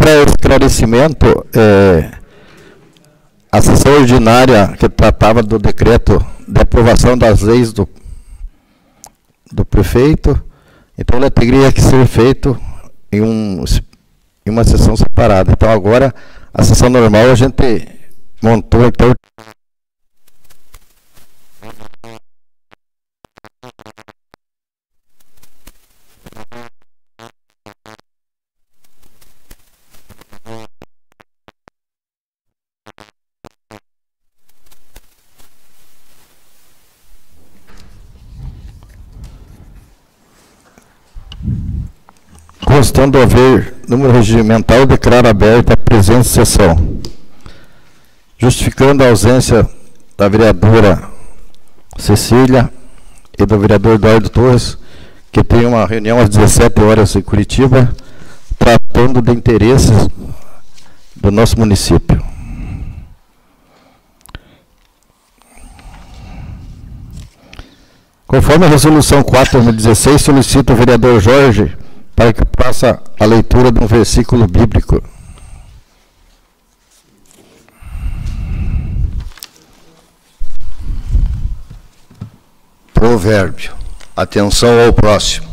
para esclarecimento, a sessão ordinária que tratava do decreto de aprovação das leis do prefeito, então ele teria que ser feito em uma sessão separada. Então agora, a sessão normal a gente montou, então, constando haver número regimental, declaro aberta a presente sessão. Justificando a ausência da vereadora Cecília e do vereador Eduardo Torres, que tem uma reunião às 17 horas em Curitiba, tratando de interesses do nosso município. Conforme a resolução 4/2016, solicito ao vereador Jorge para que faça a leitura de um versículo bíblico. Provérbio. Atenção ao próximo.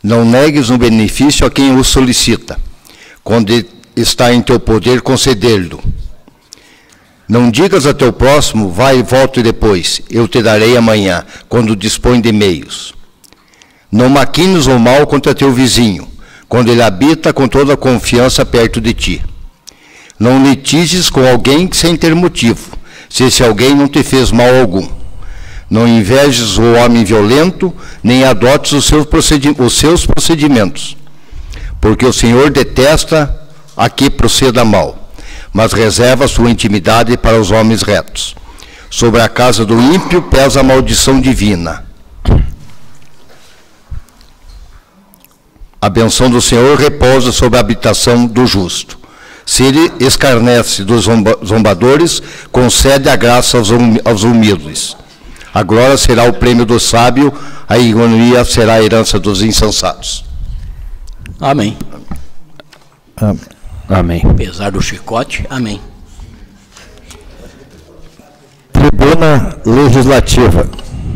Não negues um benefício a quem o solicita, quando está em teu poder conceder-lo. Não digas a teu próximo, vai e volte depois, eu te darei amanhã, quando dispõe de meios. Não maquines o mal contra teu vizinho, quando ele habita com toda a confiança perto de ti. Não litiges com alguém sem ter motivo, se esse alguém não te fez mal algum. Não invejes o homem violento, nem adotes os seus procedimentos, porque o Senhor detesta a que proceda mal, mas reserva sua intimidade para os homens retos. Sobre a casa do ímpio pesa a maldição divina. A benção do Senhor repousa sobre a habitação do justo. Se ele escarnece dos zombadores, concede a graça aos humildes. A glória será o prêmio do sábio, a ironia será a herança dos insensatos. Amém. Amém. Apesar do chicote, amém. Tribuna Legislativa.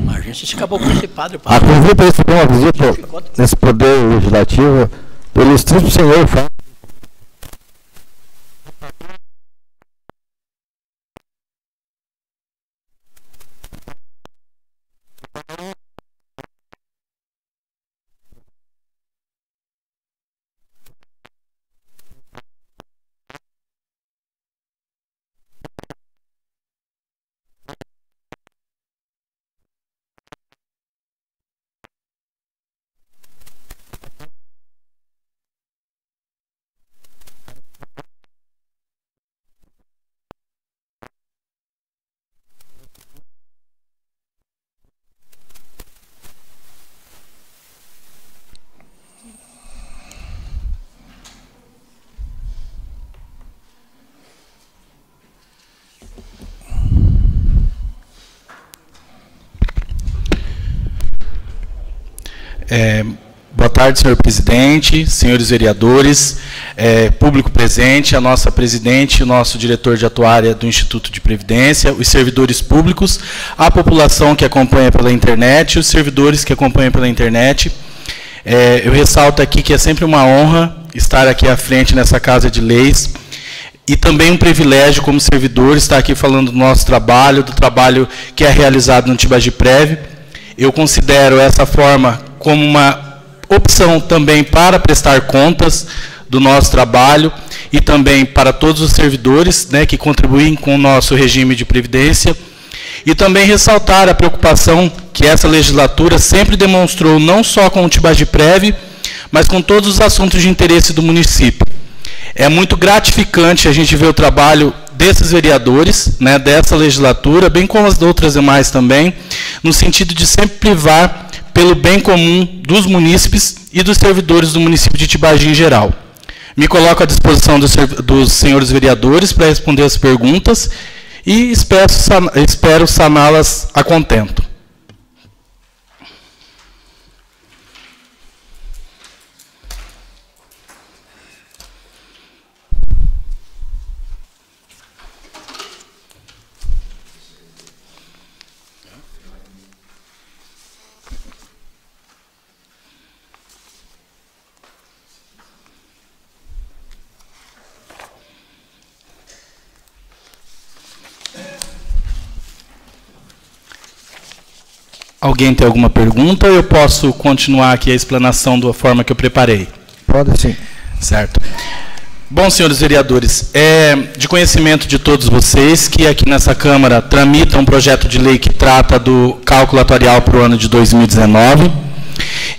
A gente acabou com esse padre. A convite para receber uma visita nesse poder legislativo, pelo estrito senhor Fábio. Boa tarde, senhor presidente, senhores vereadores, público presente, a nossa presidente, o nosso diretor de atuária do Instituto de Previdência, os servidores públicos, a população que acompanha pela internet, os servidores que acompanham pela internet. Eu ressalto aqui que é sempre uma honra estar aqui à frente nessa Casa de Leis e também um privilégio como servidor estar aqui falando do nosso trabalho, do trabalho que é realizado no Tibagiprev. Eu considero essa forma como uma opção também para prestar contas do nosso trabalho e também para todos os servidores, né, que contribuem com o nosso regime de previdência. E também ressaltar a preocupação que essa legislatura sempre demonstrou, não só com o Tibagiprev, mas com todos os assuntos de interesse do município. É muito gratificante a gente ver o trabalho desses vereadores, né, dessa legislatura, bem como as outras demais também, no sentido de sempre privar pelo bem comum dos munícipes e dos servidores do município de Tibagi em geral. Me coloco à disposição dos senhores vereadores para responder as perguntas e espero saná-las a contento. alguém tem alguma pergunta, ou eu posso continuar aqui a explanação da forma que eu preparei? Pode sim. Certo. Bom, senhores vereadores, é de conhecimento de todos vocês que aqui nessa Câmara tramita um projeto de lei que trata do cálculo atuarial para o ano de 2019.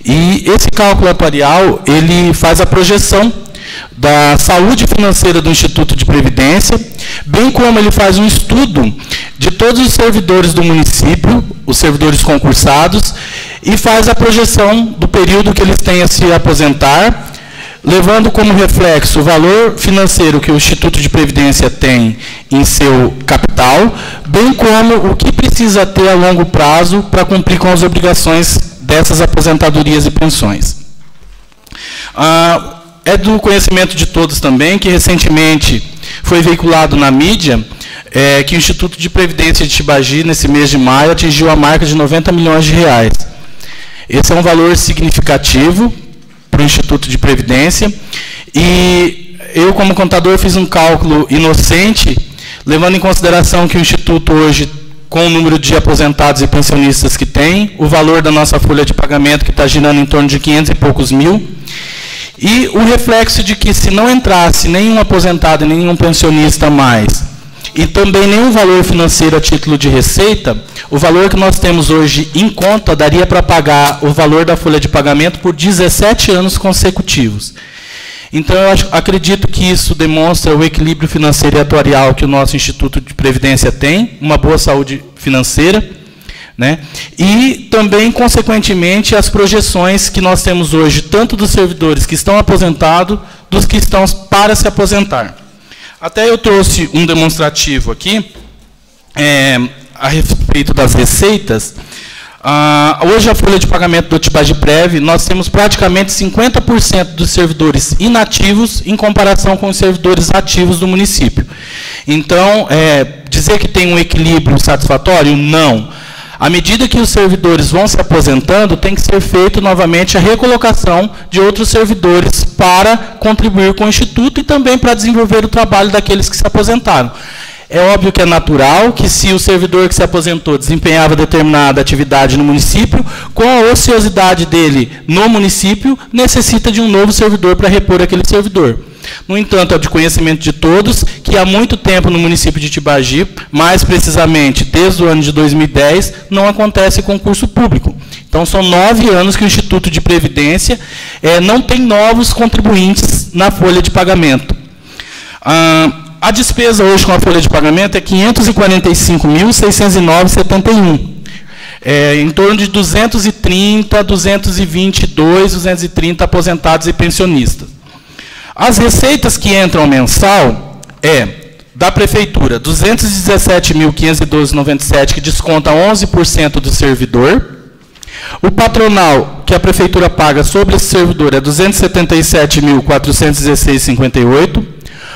E esse cálculo atuarial, ele faz a projeção da saúde financeira do Instituto de Previdência, bem como ele faz um estudo de todos os servidores do município, os servidores concursados, e faz a projeção do período que eles têm a se aposentar, levando como reflexo o valor financeiro que o Instituto de Previdência tem em seu capital, bem como o que precisa ter a longo prazo para cumprir com as obrigações dessas aposentadorias e pensões. É do conhecimento de todos também que recentemente foi veiculado na mídia que o Instituto de Previdência de Tibagi, nesse mês de maio, atingiu a marca de 90 milhões de reais. Esse é um valor significativo para o Instituto de Previdência, e eu, como contador, fiz um cálculo inocente, levando em consideração que o Instituto hoje, com o número de aposentados e pensionistas que tem, o valor da nossa folha de pagamento, que está girando em torno de 500 e poucos mil, e o reflexo de que, se não entrasse nenhum aposentado e nenhum pensionista mais, e também nenhum valor financeiro a título de receita, o valor que nós temos hoje em conta daria para pagar o valor da folha de pagamento por 17 anos consecutivos. Então, eu acredito que isso demonstra o equilíbrio financeiro e atuarial que o nosso Instituto de Previdência tem, uma boa saúde financeira, né? E também, consequentemente, as projeções que nós temos hoje, tanto dos servidores que estão aposentados, dos que estão para se aposentar. Até eu trouxe um demonstrativo aqui, a respeito das receitas. Hoje, a folha de pagamento do Tibagiprev, nós temos praticamente 50% dos servidores inativos em comparação com os servidores ativos do município. Então, dizer que tem um equilíbrio satisfatório? Não. À medida que os servidores vão se aposentando, tem que ser feito novamente a recolocação de outros servidores para contribuir com o Instituto e também para desenvolver o trabalho daqueles que se aposentaram. É óbvio que é natural que, se o servidor que se aposentou desempenhava determinada atividade no município, com a ociosidade dele no município, necessita de um novo servidor para repor aquele servidor. No entanto, é de conhecimento de todos que há muito tempo no município de Tibagi, mais precisamente desde o ano de 2010, não acontece concurso público. Então, são 9 anos que o Instituto de Previdência não tem novos contribuintes na folha de pagamento. A despesa hoje com a folha de pagamento é R$ 545.609,71. Em torno de 230, 222, 230 aposentados e pensionistas. As receitas que entram mensal da Prefeitura, R$ 217.512,97, que desconta 11% do servidor. O patronal que a Prefeitura paga sobre esse servidor é R$ 277.416,58.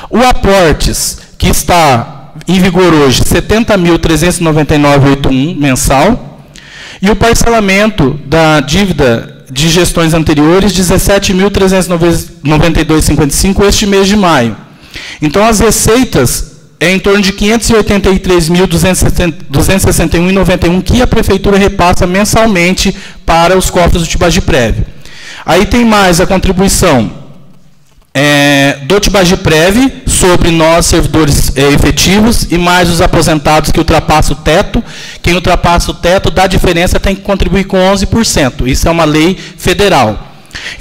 O aportes, que está em vigor hoje, R$ 70.399,81 mensal. E o parcelamento da dívida de gestões anteriores, R$ 17.392,55 este mês de maio. Então, as receitas em torno de R$ 583.261,91 que a Prefeitura repassa mensalmente para os cofres do Tibagiprev. Aí tem mais a contribuição do Tibagiprev sobre nós, servidores efetivos, e mais os aposentados que ultrapassam o teto. Quem ultrapassa o teto da diferença tem que contribuir com 11%. Isso é uma lei federal.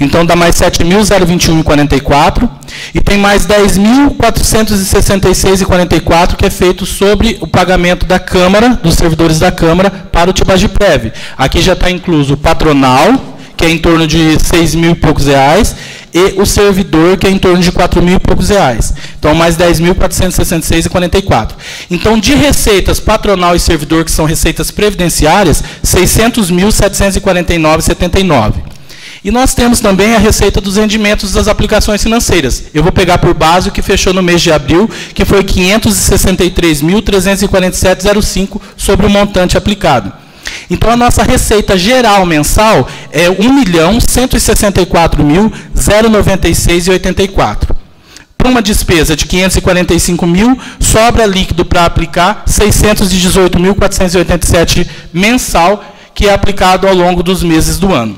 Então, dá mais 7.021,44, e tem mais 10.466,44, que é feito sobre o pagamento da Câmara, dos servidores da Câmara, para o Tibagiprev. Aqui já está incluso o patronal, que é em torno de 6 mil e poucos reais, e o servidor, que é em torno de 4 mil e poucos reais. Então, mais 10.466,44. Então, de receitas patronal e servidor, que são receitas previdenciárias, 600.749,79. E nós temos também a receita dos rendimentos das aplicações financeiras. Eu vou pegar por base o que fechou no mês de abril, que foi 563.347,05 sobre o montante aplicado. Então, a nossa receita geral mensal é R$ 1.164.096,84. Para uma despesa de 545 mil, sobra líquido para aplicar 618.487 mensal, que é aplicado ao longo dos meses do ano.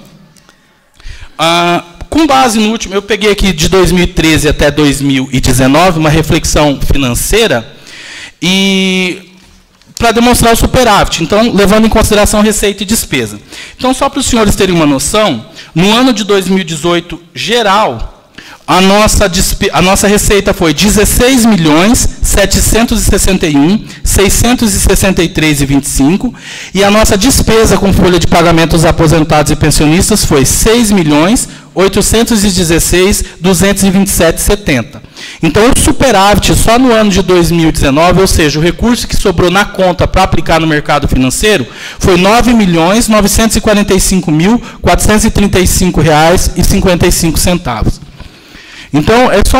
Com base no último, eu peguei aqui de 2013 até 2019, uma reflexão financeira, e para demonstrar o superávit, então, levando em consideração receita e despesa. Então, só para os senhores terem uma noção, no ano de 2018, geral, a nossa receita foi 16.761.663,25, e a nossa despesa com folha de pagamento dos aposentados e pensionistas foi 6.816.227,70. Então, o superávit só no ano de 2019, ou seja, o recurso que sobrou na conta para aplicar no mercado financeiro, foi R$ 9.945.435,55. Então, é só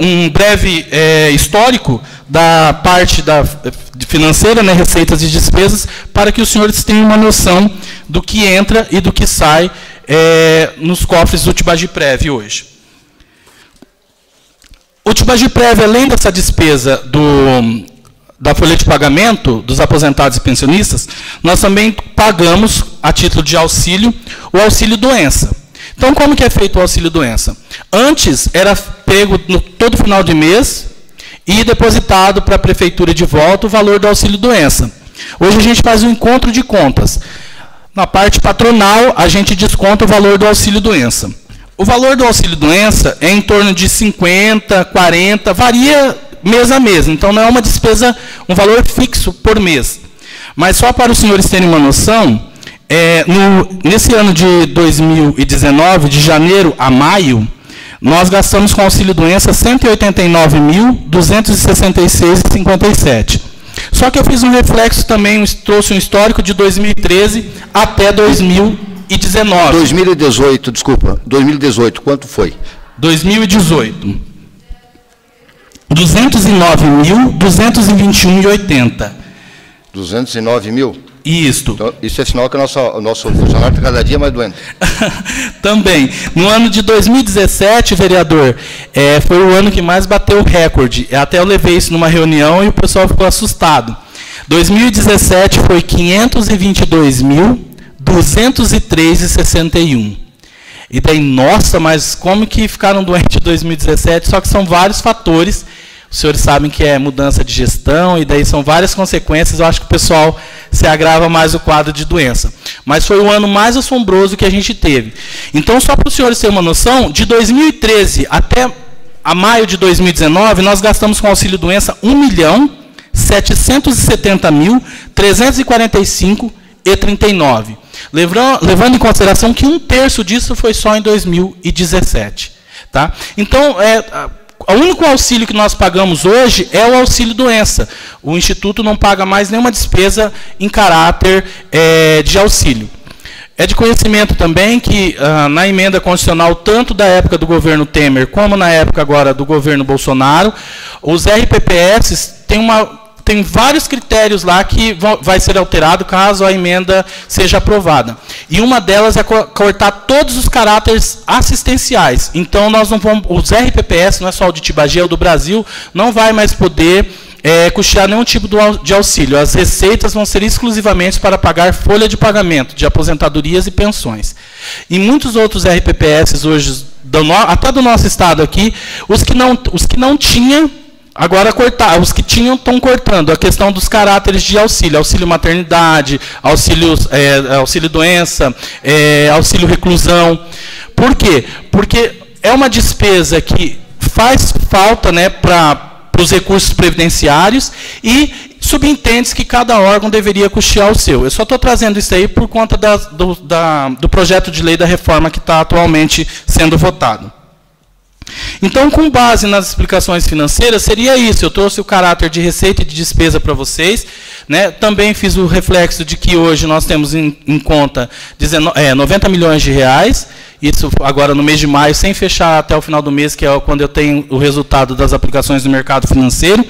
um breve histórico da parte financeira, né, receitas e despesas, para que os senhores tenham uma noção do que entra e do que sai nos cofres do Tibagiprev hoje. O Tibagiprev, além dessa despesa da folha de pagamento dos aposentados e pensionistas, nós também pagamos, a título de auxílio, o auxílio-doença. Então, como que é feito o auxílio-doença? Antes, era pego todo final de mês e depositado para a prefeitura de volta o valor do auxílio-doença. Hoje, a gente faz um encontro de contas. Na parte patronal, a gente desconta o valor do auxílio-doença. O valor do auxílio-doença é em torno de 50, 40, varia mês a mês. Então, não é uma despesa, um valor fixo por mês. Mas, só para os senhores terem uma noção, nesse ano de 2019, de janeiro a maio, nós gastamos com auxílio-doença R$ 189.266,57. Só que eu fiz um reflexo também, trouxe um histórico de 2013 até 2019. 2018, desculpa. 2018, quanto foi? 2018. R$ 209.221,80. 209 mil? Isto. Então, isso é sinal que o nosso funcionário está cada dia mais doente. Também. No ano de 2017, vereador, foi o ano que mais bateu o recorde. Até eu levei isso numa reunião e o pessoal ficou assustado. 2017 foi 522.203,61. E daí, nossa, mas como que ficaram doentes em 2017? Só que são vários fatores. Os senhores sabem que é mudança de gestão, e daí são várias consequências. Eu acho que o pessoal se agrava mais o quadro de doença. Mas foi o ano mais assombroso que a gente teve. Então, só para os senhores terem uma noção, de 2013 até a maio de 2019, nós gastamos com auxílio-doença R$ 1.770.345,39. Levando em consideração que 1/3 disso foi só em 2017. Tá? Então, o único auxílio que nós pagamos hoje é o auxílio-doença. O Instituto não paga mais nenhuma despesa em caráter de auxílio. É de conhecimento também que, na emenda constitucional, tanto da época do governo Temer, como na época agora do governo Bolsonaro, os RPPS tem vários critérios lá que vai ser alterado caso a emenda seja aprovada. E uma delas é cortar todos os caráteres assistenciais. Então, nós não vamos, os RPPS, não é só o de Tibagi, é o do Brasil, não vai mais poder custear nenhum tipo de auxílio. As receitas vão ser exclusivamente para pagar folha de pagamento de aposentadorias e pensões. E muitos outros RPPS hoje, até do nosso estado aqui, os que não tinham, agora os que tinham estão cortando a questão dos caráteres de auxílio, auxílio maternidade, auxílio doença, auxílio reclusão. Por quê? Porque é uma despesa que faz falta, né, para os recursos previdenciários, e subentende-se que cada órgão deveria custear o seu. Eu só estou trazendo isso aí por conta do projeto de lei da reforma que está atualmente sendo votado. Então, com base nas explicações financeiras, seria isso. Eu trouxe o caráter de receita e de despesa para vocês, né? Também fiz o reflexo de que hoje nós temos em conta 90 milhões de reais, isso agora no mês de maio, sem fechar até o final do mês, que é quando eu tenho o resultado das aplicações do mercado financeiro.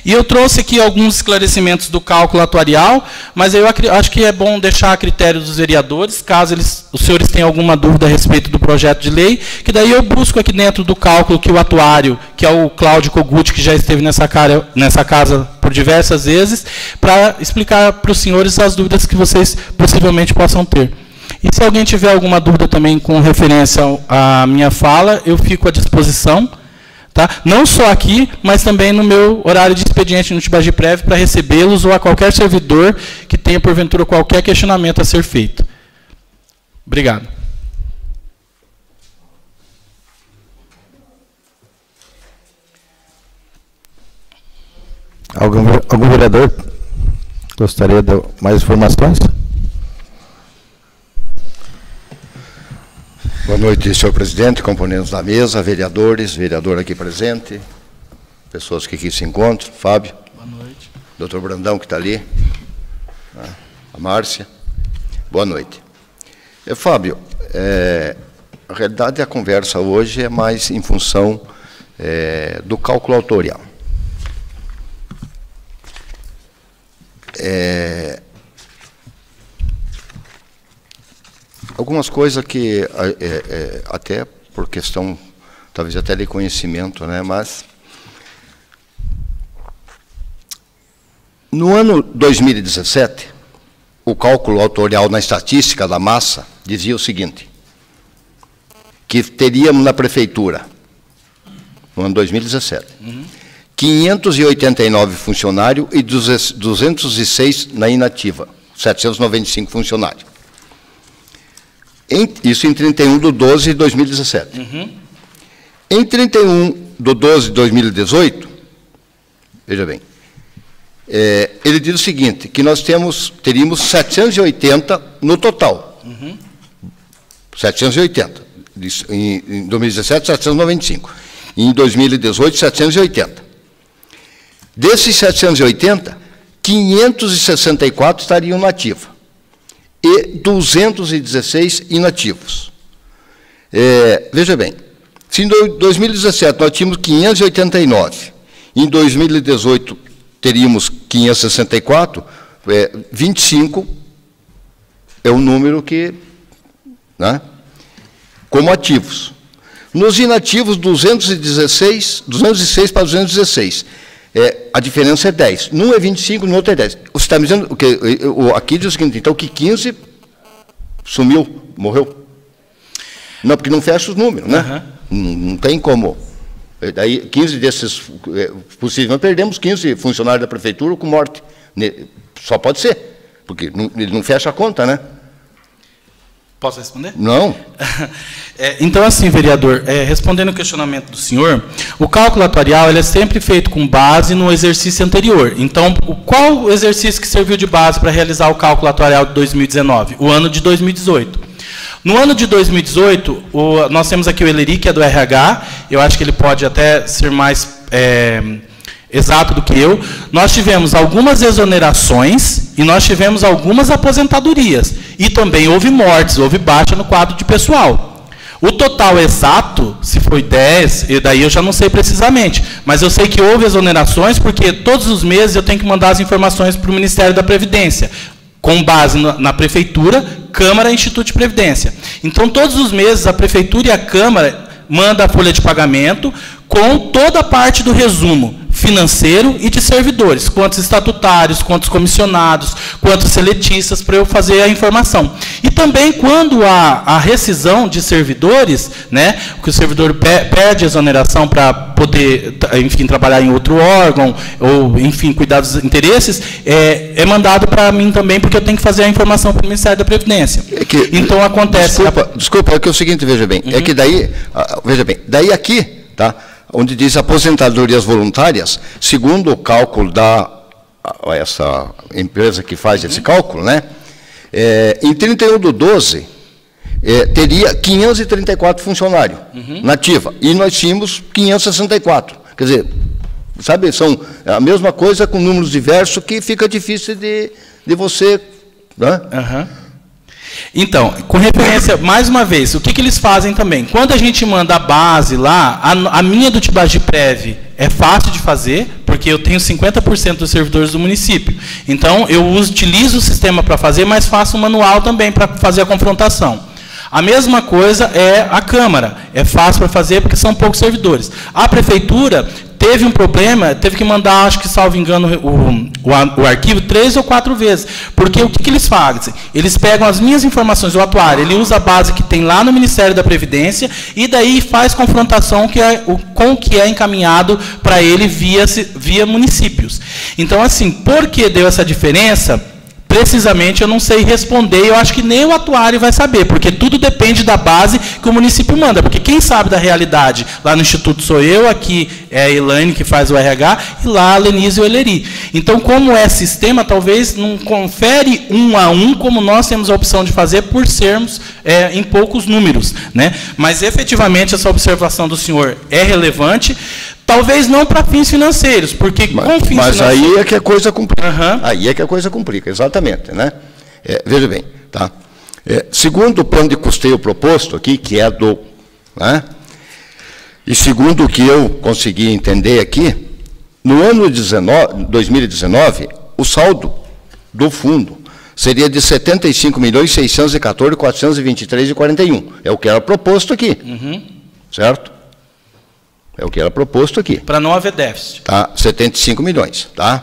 E eu trouxe aqui alguns esclarecimentos do cálculo atuarial, mas eu acho que é bom deixar a critério dos vereadores, caso os senhores tenham alguma dúvida a respeito do projeto de lei, que daí eu busco aqui dentro do cálculo que o atuário, que é o Cláudio Kogut, que já esteve nessa casa por diversas vezes, para explicar para os senhores as dúvidas que vocês possivelmente possam ter. E se alguém tiver alguma dúvida também com referência à minha fala, eu fico à disposição, tá? Não só aqui, mas também no meu horário de expediente no Tibagi-Prev para recebê-los ou a qualquer servidor que tenha, porventura, qualquer questionamento a ser feito. Obrigado. Algum vereador gostaria de mais informações? Boa noite, senhor presidente, componentes da mesa, vereadores, vereador aqui presente, pessoas que aqui se encontram, Fábio. Boa noite. Doutor Brandão, que está ali, a Márcia. Boa noite. Fábio, a realidade, a conversa hoje é mais em função do cálculo autorial. Algumas coisas que, até por questão, talvez até de conhecimento, né, mas no ano 2017, o cálculo autorial na estatística da massa dizia o seguinte, que teríamos na prefeitura, no ano 2017, 589 funcionários e 206 na inativa, 795 funcionários. Isso em 31/12 de 2017. Em 31/12 de 2018, veja bem, ele diz o seguinte, que nós teríamos 780 no total. 780. Em 2017, 795. Em 2018, 780. Desses 780, 564 estariam na ativa e 216 inativos. Veja bem, se em 2017 nós tínhamos 589, em 2018 teríamos 564, 25 é o número que, né, como ativos. Nos inativos, 206 para 216. A diferença é 10. Num é 25, no outro é 10. Você está me dizendo que aqui diz o seguinte, então que 15 sumiu, morreu. Não, porque não fecha os números, né? Não tem como. Daí, 15 desses, possivelmente, perdemos 15 funcionários da prefeitura com morte. Só pode ser, porque ele não fecha a conta, né? Posso responder? Não. Então, assim, vereador, respondendo o questionamento do senhor, o cálculo atuarial ele é sempre feito com base no exercício anterior. Então, qual o exercício que serviu de base para realizar o cálculo atuarial de 2019? O ano de 2018. No ano de 2018, nós temos aqui o Eleri, que é do RH, eu acho que ele pode até ser mais exato do que eu. Nós tivemos algumas exonerações e nós tivemos algumas aposentadorias. E também houve mortes, houve baixa no quadro de pessoal. O total exato, se foi 10, e daí eu já não sei precisamente, mas eu sei que houve exonerações, porque todos os meses eu tenho que mandar as informações para o Ministério da Previdência, com base na Prefeitura, Câmara e Instituto de Previdência. Então, todos os meses, a Prefeitura e a Câmara mandam a folha de pagamento com toda a parte do resumo financeiro e de servidores, quantos estatutários, quantos comissionados, quantos seletistas, para eu fazer a informação. E também quando a rescisão de servidores, né, que o servidor perde a exoneração para poder, enfim, trabalhar em outro órgão, ou, enfim, cuidar dos interesses, é mandado para mim também, porque eu tenho que fazer a informação para o Ministério da Previdência. Então, acontece... Desculpa, é que é o seguinte, veja bem, é que daí, veja bem, daí aqui, tá, onde diz aposentadorias voluntárias, segundo o cálculo essa empresa que faz esse cálculo, né, em 31/12, teria 534 funcionários na ativa, e nós tínhamos 564. Quer dizer, sabe, são a mesma coisa com números diversos que fica difícil de você... Né? Então, com referência, mais uma vez, o que eles fazem também? Quando a gente manda a base lá, a minha do Tibagi-Prev é fácil de fazer, porque eu tenho 50% dos servidores do município. Então, eu utilizo o sistema para fazer, mas faço um manual também para fazer a confrontação. A mesma coisa é a Câmara. É fácil para fazer, porque são poucos servidores. A Prefeitura teve um problema, teve que mandar, acho que, salvo engano, o arquivo 3 ou 4 vezes. Porque o que eles fazem? Eles pegam as minhas informações, o atuário, ele usa a base que tem lá no Ministério da Previdência e daí faz confrontação com o que é encaminhado para ele via municípios. Então, assim, por que deu essa diferença? Precisamente eu não sei responder, eu acho que nem o atuário vai saber, porque tudo depende da base que o município manda, porque quem sabe da realidade lá no Instituto sou eu, aqui é a Elaine que faz o RH, e lá a Lenise e o Eleri. Então, como é sistema, talvez não confere 1 a 1, como nós temos a opção de fazer, por sermos em poucos números, né? Mas, efetivamente, essa observação do senhor é relevante. Talvez não para fins financeiros, porque com fins financeiros... Mas aí é que a coisa complica. Uhum. Aí é que a coisa complica, exatamente, né? Veja bem, tá? Segundo o plano de custeio proposto aqui, que é do... Né? E segundo o que eu consegui entender aqui, no ano 2019, o saldo do fundo seria de R$ 75.614.423,41. É o que era proposto aqui, certo? É o que era proposto aqui. Para não haver déficit. Tá, 75 milhões. Tá?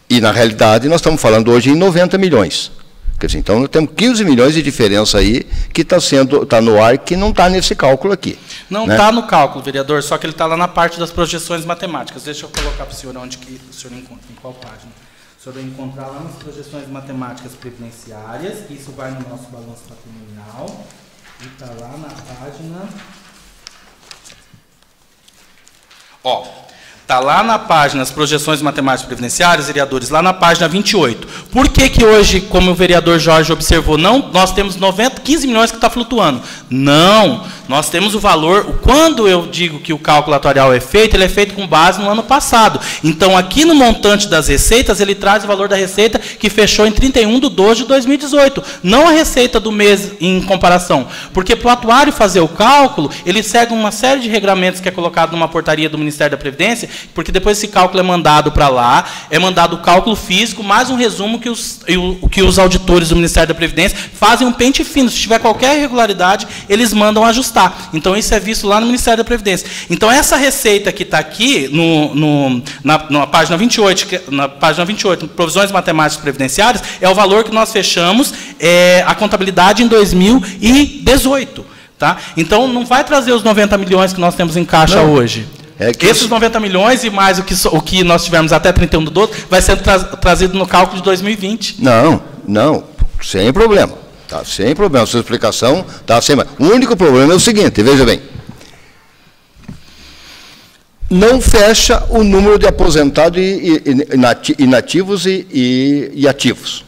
E, na realidade, nós estamos falando hoje em 90 milhões. Quer dizer, então, nós temos 15 milhões de diferença aí que está no ar, que não está nesse cálculo aqui. Não está no cálculo, vereador, só que ele está lá na parte das projeções matemáticas. Deixa eu colocar para o senhor onde que o senhor encontra, em qual página. O senhor vai encontrar lá nas projeções matemáticas previdenciárias, isso vai no nosso balanço patrimonial, e está lá na página... Ó, está lá na página, as projeções matemáticas previdenciárias, vereadores, lá na página 28. Por que hoje, como o vereador Jorge observou, não, nós temos 15 milhões que está flutuando? Não, nós temos o valor, quando eu digo que o cálculo atuarial é feito, ele é feito com base no ano passado. Então, aqui no montante das receitas, ele traz o valor da receita que fechou em 31/12/2018, não a receita do mês em comparação. Porque para o atuário fazer o cálculo, ele segue uma série de regramentos que é colocado numa portaria do Ministério da Previdência, porque depois esse cálculo é mandado para lá, é mandado o cálculo físico, mais um resumo que os auditores do Ministério da Previdência fazem um pente fino. Se tiver qualquer irregularidade, eles mandam ajustar. Então, isso é visto lá no Ministério da Previdência. Então, essa receita que está aqui, na página 28, provisões matemáticas previdenciárias, é o valor que nós fechamos a contabilidade em 2018. Tá? Então, não vai trazer os 90 milhões que nós temos em caixa hoje. Esses 90 milhões e mais o que nós tivemos até 31/12 vai ser trazido no cálculo de 2020. Não, sem problema. Tá, sem problema, a sua explicação está sem... O único problema é o seguinte, veja bem. Não fecha o número de aposentados inativos e ativos.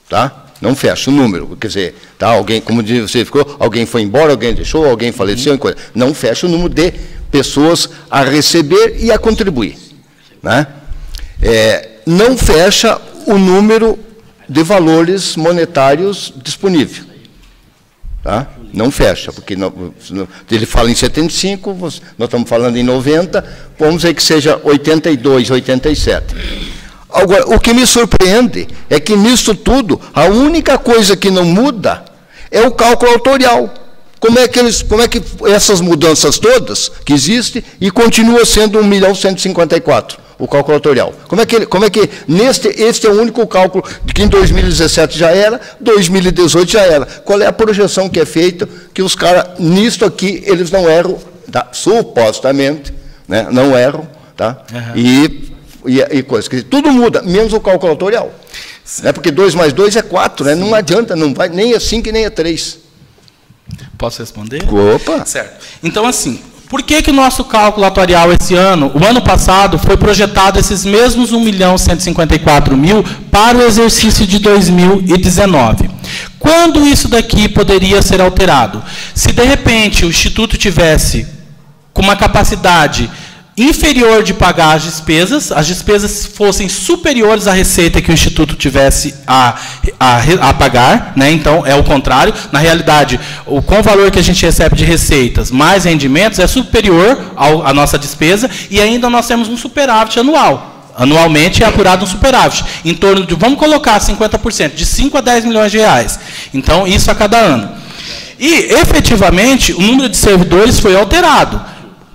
Tá? Não fecha o número. Quer dizer, tá, alguém, como você ficou, alguém foi embora, alguém deixou, alguém faleceu, não fecha o número de pessoas a receber e a contribuir. Né? Não fecha o número de valores monetários disponível. Tá? Não fecha, porque ele fala em 75, nós estamos falando em 90, vamos dizer que seja 82, 87. Agora, o que me surpreende é que nisso tudo, a única coisa que não muda é o cálculo autorial. Como é que essas mudanças todas que existem e continua sendo 1.154.000? O cálculo autorial. Como é que este é o único cálculo de que em 2017 já era, 2018 já era. Qual é a projeção que é feita, que os caras, nisto aqui, eles não erram, tá? Supostamente, né? Não erram, tá? E coisas. Tudo muda, menos o cálculo autorial. Né? Porque 2 mais 2 é 4, né? Não adianta, não vai nem é 5 e nem é 3. Posso responder? Opa! Certo. Então, assim... Por que o nosso cálculo atuarial esse ano, o ano passado, foi projetado esses mesmos 1.154.000 para o exercício de 2019? Quando isso daqui poderia ser alterado? Se, de repente, o Instituto tivesse com uma capacidade inferior de pagar as despesas fossem superiores à receita que o Instituto tivesse a pagar, né? Então, é o contrário. Na realidade, com o valor que a gente recebe de receitas mais rendimentos, é superior à nossa despesa e ainda nós temos um superávit anual. Anualmente é apurado um superávit, em torno de, vamos colocar 50%, de 5 a 10 milhões de reais. Então, isso a cada ano. E, efetivamente, o número de servidores foi alterado.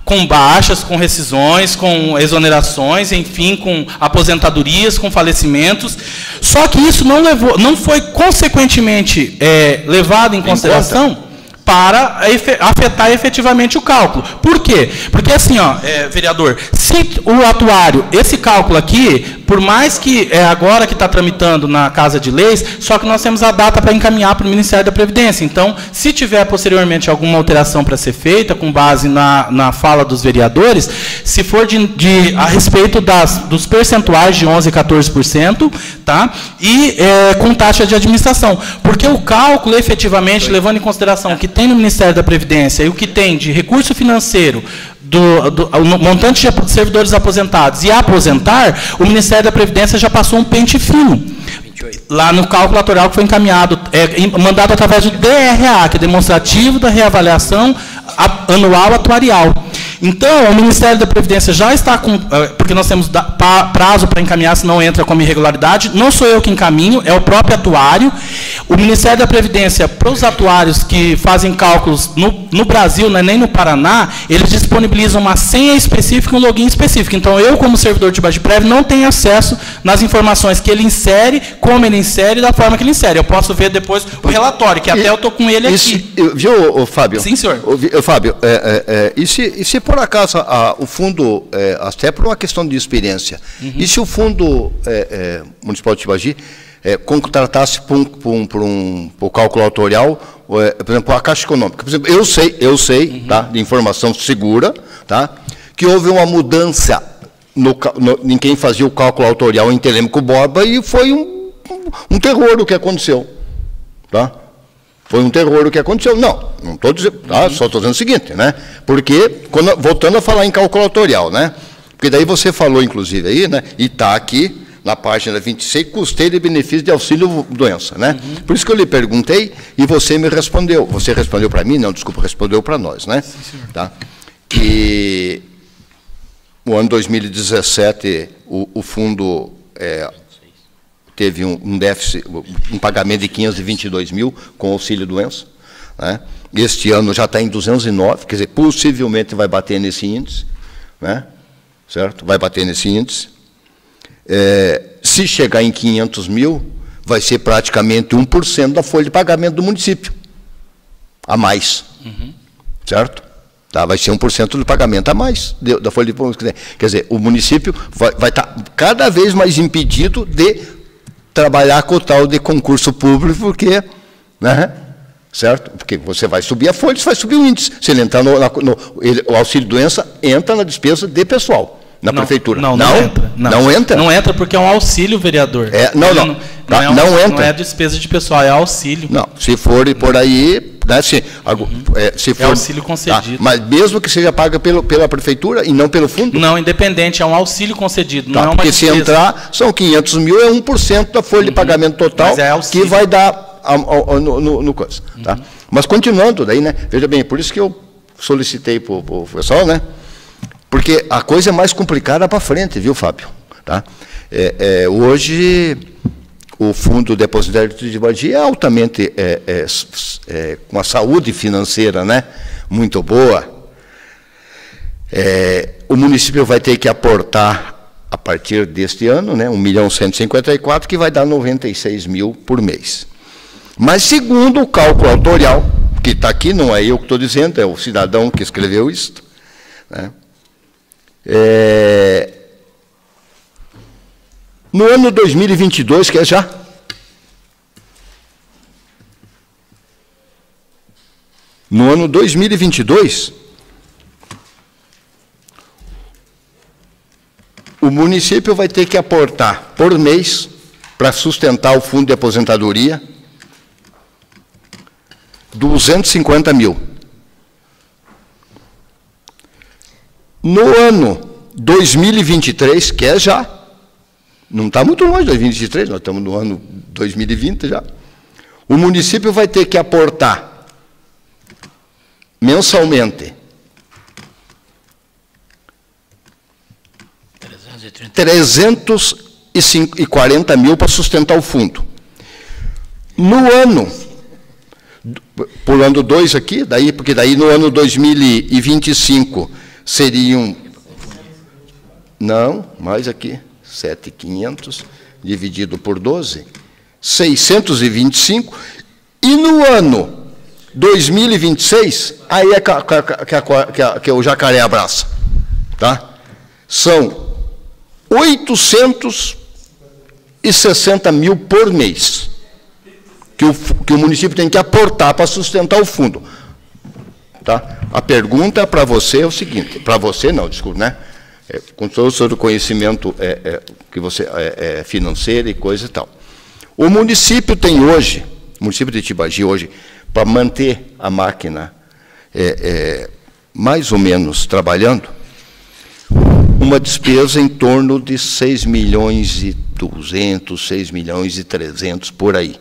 com baixas, com rescisões, com exonerações, enfim, com aposentadorias, com falecimentos. Só que isso não foi consequentemente levado em consideração para afetar efetivamente o cálculo. Por quê? Porque assim, ó, vereador, se o atuário, esse cálculo aqui, por mais que agora que está tramitando na Casa de Leis, só que nós temos a data para encaminhar para o Ministério da Previdência. Então, se tiver posteriormente alguma alteração para ser feita, com base na fala dos vereadores, se for a respeito dos percentuais de 11% e 14%, tá? E com taxa de administração. Porque o cálculo, efetivamente, levando em consideração o que tem no Ministério da Previdência e o que tem de recurso financeiro o montante de servidores aposentados e aposentar, o Ministério da Previdência já passou um pente fino. Lá no cálculo atuarial que foi encaminhado, mandado através do DRA, que é demonstrativo da reavaliação anual atuarial. Então, o Ministério da Previdência já está com... Porque nós temos prazo para encaminhar, senão entra como irregularidade. Não sou eu que encaminho, é o próprio atuário. O Ministério da Previdência, para os atuários que fazem cálculos no Brasil, não é nem no Paraná, eles disponibilizam uma senha específica e um login específico. Então, eu, como servidor de Bagiprévio, não tenho acesso nas informações que ele insere, como ele insere e da forma que ele insere. Eu posso ver depois o relatório, que até eu estou com ele aqui. Viu, Fábio? Sim, senhor. Fábio, e se por acaso o fundo, até por uma questão de experiência, e se o fundo municipal de Tibagi contratasse por um cálculo autorial, por exemplo, a Caixa Econômica? Por exemplo, eu sei tá, de informação segura, tá, que houve uma mudança em quem fazia o cálculo autorial em Telêmaco Borba e foi um terror o que aconteceu. Tá? Foi um terror o que aconteceu. Não estou dizendo, tá? Só estou dizendo o seguinte, né? Porque, voltando a falar em cálculo autorial, né? Porque daí você falou, inclusive, aí, né? E está aqui, na página 26, custeio e benefício de auxílio-doença, né? Por isso que eu lhe perguntei e você me respondeu. Você respondeu para mim? Não, desculpa, respondeu para nós, né? Sim, senhor. Tá? Que no ano 2017, o fundo teve um déficit, um pagamento de 522 mil com auxílio-doença, né? Este ano já está em 209, quer dizer, possivelmente vai bater nesse índice, né? Certo? Vai bater nesse índice. Se chegar em 500 mil, vai ser praticamente 1% da folha de pagamento do município, a mais, certo? Tá? Vai ser 1% do pagamento a mais da folha de pagamento. Quer dizer, o município vai estar cada vez mais impedido de trabalhar com o tal de concurso público, porque, né, certo? Porque você vai subir a folha, você vai subir o índice. Se ele entrar o auxílio-doença, entra na despesa de pessoal, na prefeitura. Não entra. Não entra? Não entra porque é um auxílio, vereador. Não entra. Não é despesa de pessoal, é auxílio. Não, se for por aí... Né, se for, é auxílio concedido. Tá, mas mesmo que seja paga pela prefeitura e não pelo fundo? Não, independente, é um auxílio concedido, tá, não é uma despesa. Porque se entrar, são 500 mil, é 1% da folha de pagamento total que vai dar no coisa. Tá? Mas continuando daí, né, veja bem, por isso que eu solicitei para o pessoal, né, porque a coisa é mais complicada para frente, viu, Fábio? Tá? Hoje... O Fundo Depositário de Tibagi é altamente, com a saúde financeira, né, muito boa. O município vai ter que aportar, a partir deste ano, né, 1.154.000, que vai dar 96 mil por mês. Mas, segundo o cálculo autorial, que está aqui, não é eu que estou dizendo, é o cidadão que escreveu isso, né, no ano 2022, que é já? No ano 2022, o município vai ter que aportar por mês, para sustentar o fundo de aposentadoria, 250 mil. No ano 2023, que é já, não está muito longe de 2023, nós estamos no ano 2020 já. O município vai ter que aportar mensalmente 340 mil para sustentar o fundo. No ano, pulando 2 aqui, porque daí no ano 2025 seriam... Não, mais aqui, 7.500 dividido por 12, 625, e no ano 2026, aí é que o jacaré abraça, tá? São 860 mil por mês que o município tem que aportar para sustentar o fundo. Tá? A pergunta para você é o seguinte, para você não, desculpe, né? Com todo o seu conhecimento que você financeiro e coisa e tal. O município tem hoje, o município de Tibagi hoje, para manter a máquina mais ou menos trabalhando, uma despesa em torno de 6.200.000, 6.300.000 por aí,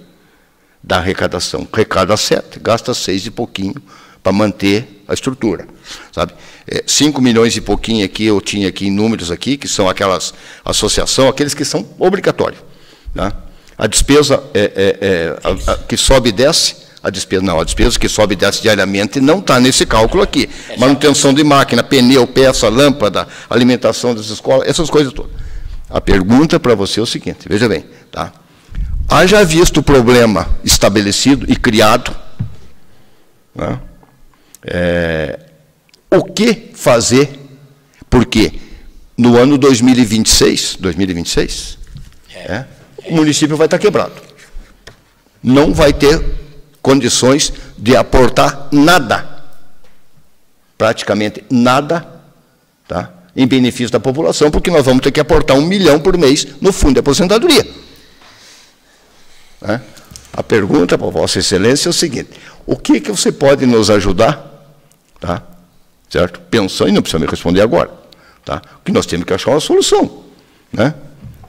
da arrecadação. Arrecada 7, gasta 6 e pouquinho para manter a estrutura, sabe? 5 milhões e pouquinho aqui, eu tinha aqui em números aqui, que são aquelas associações, aqueles que são obrigatórios. Tá? A despesa que sobe e desce, a despesa que sobe e desce diariamente não está nesse cálculo aqui. Manutenção de máquina, pneu, peça, lâmpada, alimentação das escolas, essas coisas todas. A pergunta para você é o seguinte, veja bem, tá? Haja visto o problema estabelecido e criado, né? O que fazer? Porque no ano 2026, o município vai estar quebrado. Não vai ter condições de aportar nada, praticamente nada, tá? Em benefício da população, porque nós vamos ter que aportar 1 milhão por mês no fundo de aposentadoria. A pergunta para Vossa Excelência é o seguinte: o que você pode nos ajudar? Tá? Certo? Pensando, e não precisa me responder agora, tá? Que nós temos que achar uma solução, né?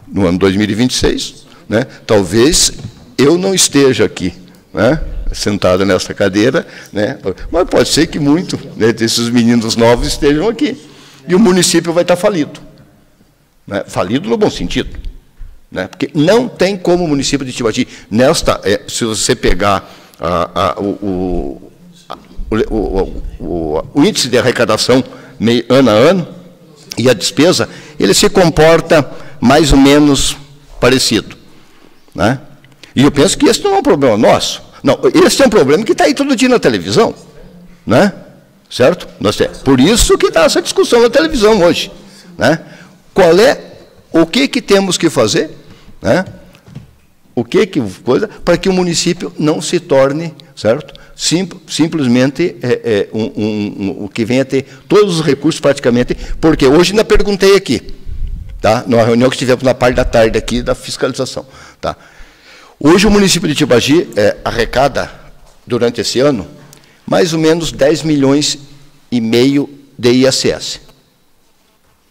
No ano 2026, né? Talvez eu não esteja aqui, né? Sentado nessa cadeira, né? Mas pode ser que muito, né, desses meninos novos estejam aqui. E o município vai estar falido, né? Falido no bom sentido, né? Porque não tem como o município de Tibagi, se você pegar o índice de arrecadação ano a ano e a despesa, ele se comporta mais ou menos parecido, né? E eu penso que esse não é um problema nosso. Não, esse é um problema que está aí todo dia na televisão, né? Certo? Por isso que está essa discussão na televisão hoje, né? O que temos que fazer, né? Para que o município não se torne, certo? Simplesmente o que venha a ter todos os recursos praticamente, porque hoje ainda perguntei aqui, tá? Numa reunião que tivemos na parte da tarde aqui da fiscalização, tá? Hoje o município de Tibagi arrecada, durante esse ano, mais ou menos 10 milhões e meio de ISS.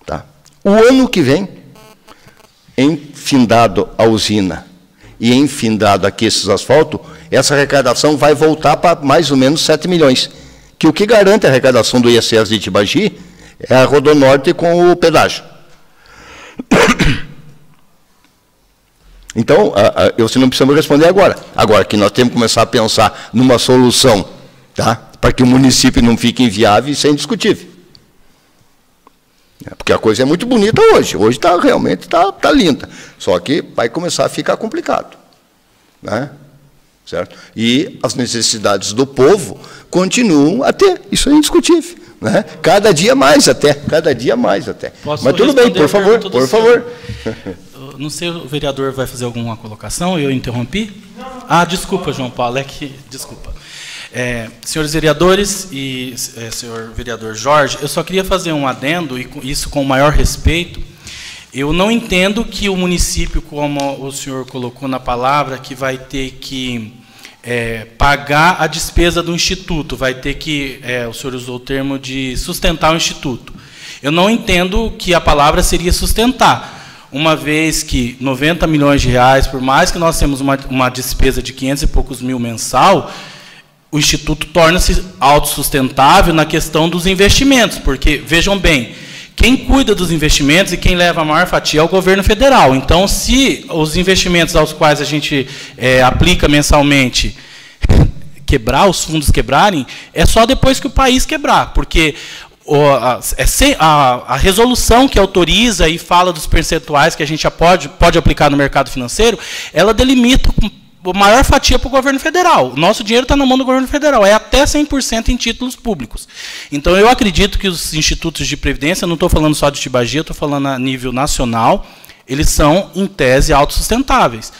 Tá? O ano que vem, enfindado a usina e enfindado aqui esses asfaltos, essa arrecadação vai voltar para mais ou menos 7 milhões. Que o que garante a arrecadação do ISS de Tibagi é a Rodonorte com o pedágio. Então, você não precisa me responder agora. Agora que nós temos que começar a pensar numa solução, tá? Para que o município não fique inviável, isso é indiscutível. Porque a coisa é muito bonita hoje. Hoje realmente está linda. Só que vai começar a ficar complicado, né? Certo? E as necessidades do povo continuam a ter. Isso é indiscutível, né? Cada dia mais até. Posso Mas tudo bem, por favor, por favor. Não sei, o vereador vai fazer alguma colocação? Eu interrompi? Ah, desculpa, João Paulo, desculpa. Senhores vereadores e senhor vereador Jorge, eu só queria fazer um adendo, e isso com o maior respeito. Eu não entendo que o município, como o senhor colocou na palavra, que vai ter que pagar a despesa do instituto, vai ter que, o senhor usou o termo de sustentar o instituto. Eu não entendo que a palavra seria sustentar, uma vez que 90 milhões de reais, por mais que nós temos uma despesa de 500 e poucos mil mensal, o Instituto torna-se autossustentável na questão dos investimentos, porque, vejam bem, quem cuida dos investimentos e quem leva a maior fatia é o governo federal. Então, se os investimentos aos quais a gente aplica mensalmente quebrar, os fundos quebrarem, é só depois que o país quebrar, porque a resolução que autoriza e fala dos percentuais que a gente pode aplicar no mercado financeiro, ela delimita a maior fatia para o governo federal. O nosso dinheiro está na mão do governo federal, é até 100% em títulos públicos. Então, eu acredito que os institutos de previdência, não estou falando só de Tibagi, estou falando a nível nacional, eles são, em tese, autossustentáveis.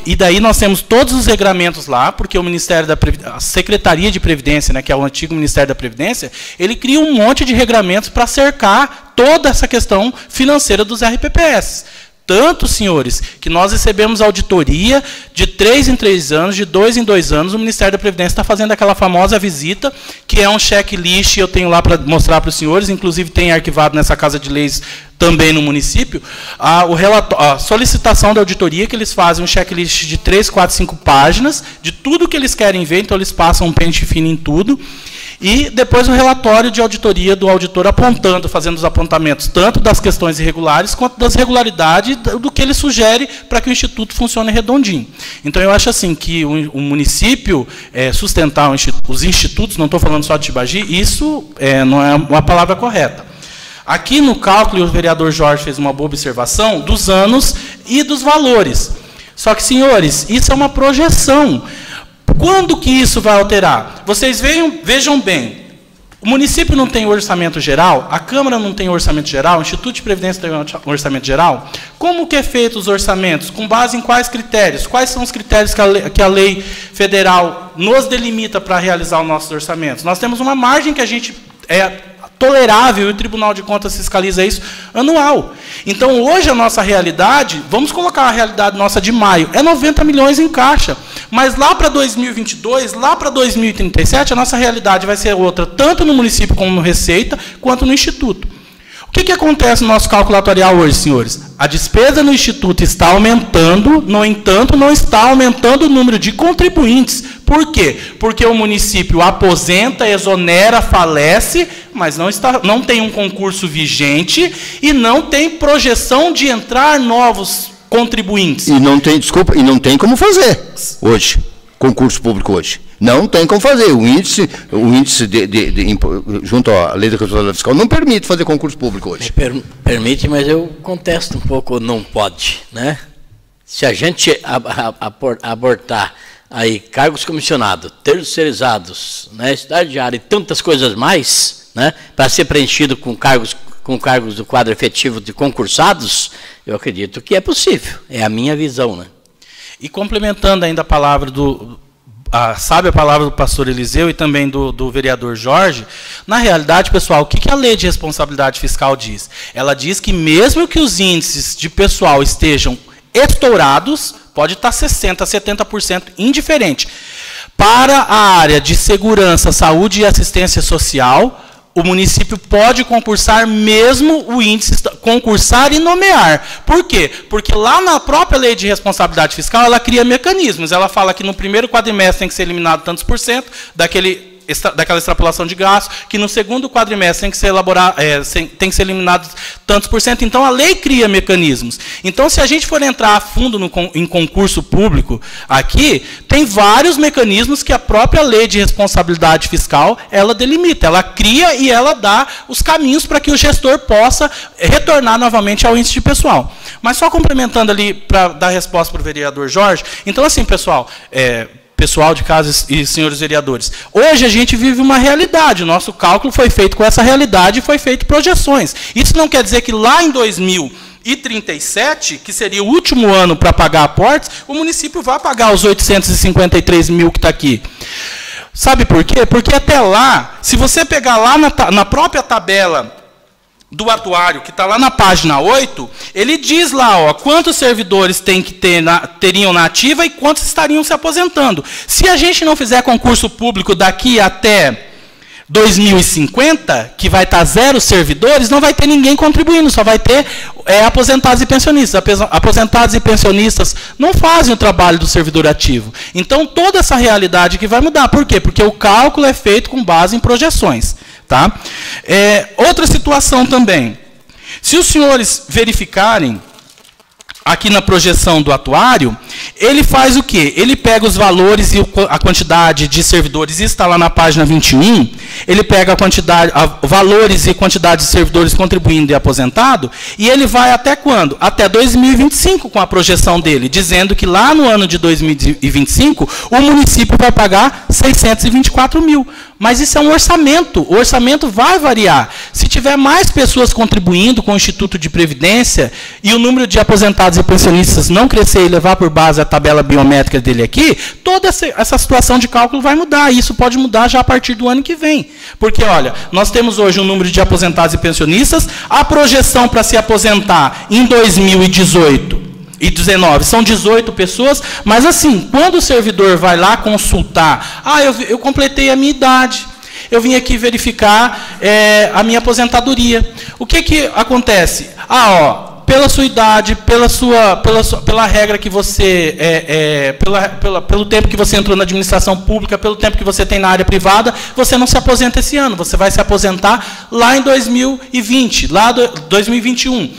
E daí nós temos todos os regramentos lá, porque o Ministério a Secretaria de Previdência, né, que é o antigo Ministério da Previdência, ele cria um monte de regramentos para cercar toda essa questão financeira dos RPPS. Tanto, senhores, que nós recebemos auditoria de 3 em 3 anos, de 2 em 2 anos, o Ministério da Previdência está fazendo aquela famosa visita, que é um checklist, eu tenho lá para mostrar para os senhores, inclusive tem arquivado nessa Casa de Leis também no município, a solicitação da auditoria, que eles fazem um checklist de 3, 4, 5 páginas, de tudo que eles querem ver, então eles passam um pente fino em tudo, e depois o relatório de auditoria do auditor apontando, fazendo os apontamentos tanto das questões irregulares quanto das regularidades do que ele sugere para que o Instituto funcione redondinho. Então, eu acho assim que o município sustentar os institutos, não estou falando só de Tibagi, isso não é uma palavra correta. Aqui no cálculo, o vereador Jorge fez uma boa observação dos anos e dos valores. Só que, senhores, isso é uma projeção. Quando que isso vai alterar? Vocês vejam bem, o município não tem orçamento geral, a Câmara não tem orçamento geral, o Instituto de Previdência tem orçamento geral. Como que é feito os orçamentos? Com base em quais critérios? Quais são os critérios que a lei federal nos delimita para realizar os nossos orçamentos? Nós temos uma margem que a gente tolerável, e o Tribunal de Contas fiscaliza isso, anual. Então, hoje, a nossa realidade, vamos colocar a realidade nossa de maio, é 90 milhões em caixa. Mas lá para 2022, lá para 2037, a nossa realidade vai ser outra, tanto no município como no Receita, quanto no Instituto. O que acontece no nosso cálculo atuarial hoje, senhores? A despesa no Instituto está aumentando, no entanto, não está aumentando o número de contribuintes. Por quê? Porque o município aposenta, exonera, falece, mas não tem um concurso vigente e não tem projeção de entrar novos contribuintes. E não tem, desculpa, e não tem como fazer hoje, concurso público hoje. Não tem como fazer. O índice junto à lei de responsabilidade fiscal não permite fazer concurso público hoje. Permite, mas eu contesto um pouco, não pode, né? Se a gente abortar aí cargos comissionados, terceirizados, né, estagiário e tantas coisas mais, né, para ser preenchido com cargos do quadro efetivo de concursados, eu acredito que é possível. É a minha visão, né? E complementando ainda a palavra sabe a palavra do pastor Eliseu e também do vereador Jorge, na realidade, pessoal, o que a lei de responsabilidade fiscal diz? Ela diz que mesmo que os índices de pessoal estejam estourados, pode estar 60%, 70% indiferente. Para a área de segurança, saúde e assistência social, o município pode concursar mesmo o índice, concursar e nomear. Por quê? Porque lá na própria lei de responsabilidade fiscal, ela cria mecanismos. Ela fala que no primeiro quadrimestre tem que ser eliminado tantos por cento daquela extrapolação de gasto, que no segundo quadrimestre tem que ser tem que ser eliminado tantos por cento. Então, a lei cria mecanismos. Então, se a gente for entrar a fundo em concurso público aqui, tem vários mecanismos que a própria lei de responsabilidade fiscal, ela delimita, ela cria e ela dá os caminhos para que o gestor possa retornar novamente ao índice de pessoal. Mas só complementando ali, para dar resposta para o vereador Jorge, então, assim, pessoal, pessoal de casa e senhores vereadores, hoje a gente vive uma realidade, o nosso cálculo foi feito com essa realidade e foi feito projeções. Isso não quer dizer que lá em 2037, que seria o último ano para pagar aportes, o município vai pagar os 853 mil que está aqui. Sabe por quê? Porque até lá, se você pegar lá na própria tabela do atuário, que está lá na página 8, ele diz lá, ó, quantos servidores teriam na ativa e quantos estariam se aposentando. Se a gente não fizer concurso público daqui até 2050, que vai estar 0 servidores, não vai ter ninguém contribuindo, só vai ter aposentados e pensionistas. Aposentados e pensionistas não fazem o trabalho do servidor ativo. Então, toda essa realidade que vai mudar. Por quê? Porque o cálculo é feito com base em projeções. Tá? Outra situação também. Se os senhores verificarem aqui na projeção do atuário, ele faz o quê? Ele pega os valores e a quantidade de servidores, isso está lá na página 21, ele pega valores e quantidade de servidores contribuindo e aposentado, e ele vai até quando? Até 2025 com a projeção dele, dizendo que lá no ano de 2025, o município vai pagar 624 mil. Mas isso é um orçamento, o orçamento vai variar. Se tiver mais pessoas contribuindo com o Instituto de Previdência e o número de aposentados e pensionistas não crescer e levar por base a tabela biométrica dele aqui, toda essa situação de cálculo vai mudar. E isso pode mudar já a partir do ano que vem. Porque, olha, nós temos hoje um número de aposentados e pensionistas, a projeção para se aposentar em 2018 e 19 são 18 pessoas, mas assim, quando o servidor vai lá consultar, eu completei a minha idade, eu vim aqui verificar a minha aposentadoria. O que acontece? Pela sua idade, pela regra que você, pelo tempo que você entrou na administração pública, pelo tempo que você tem na área privada, você não se aposenta esse ano, você vai se aposentar lá em 2020, lá 2021.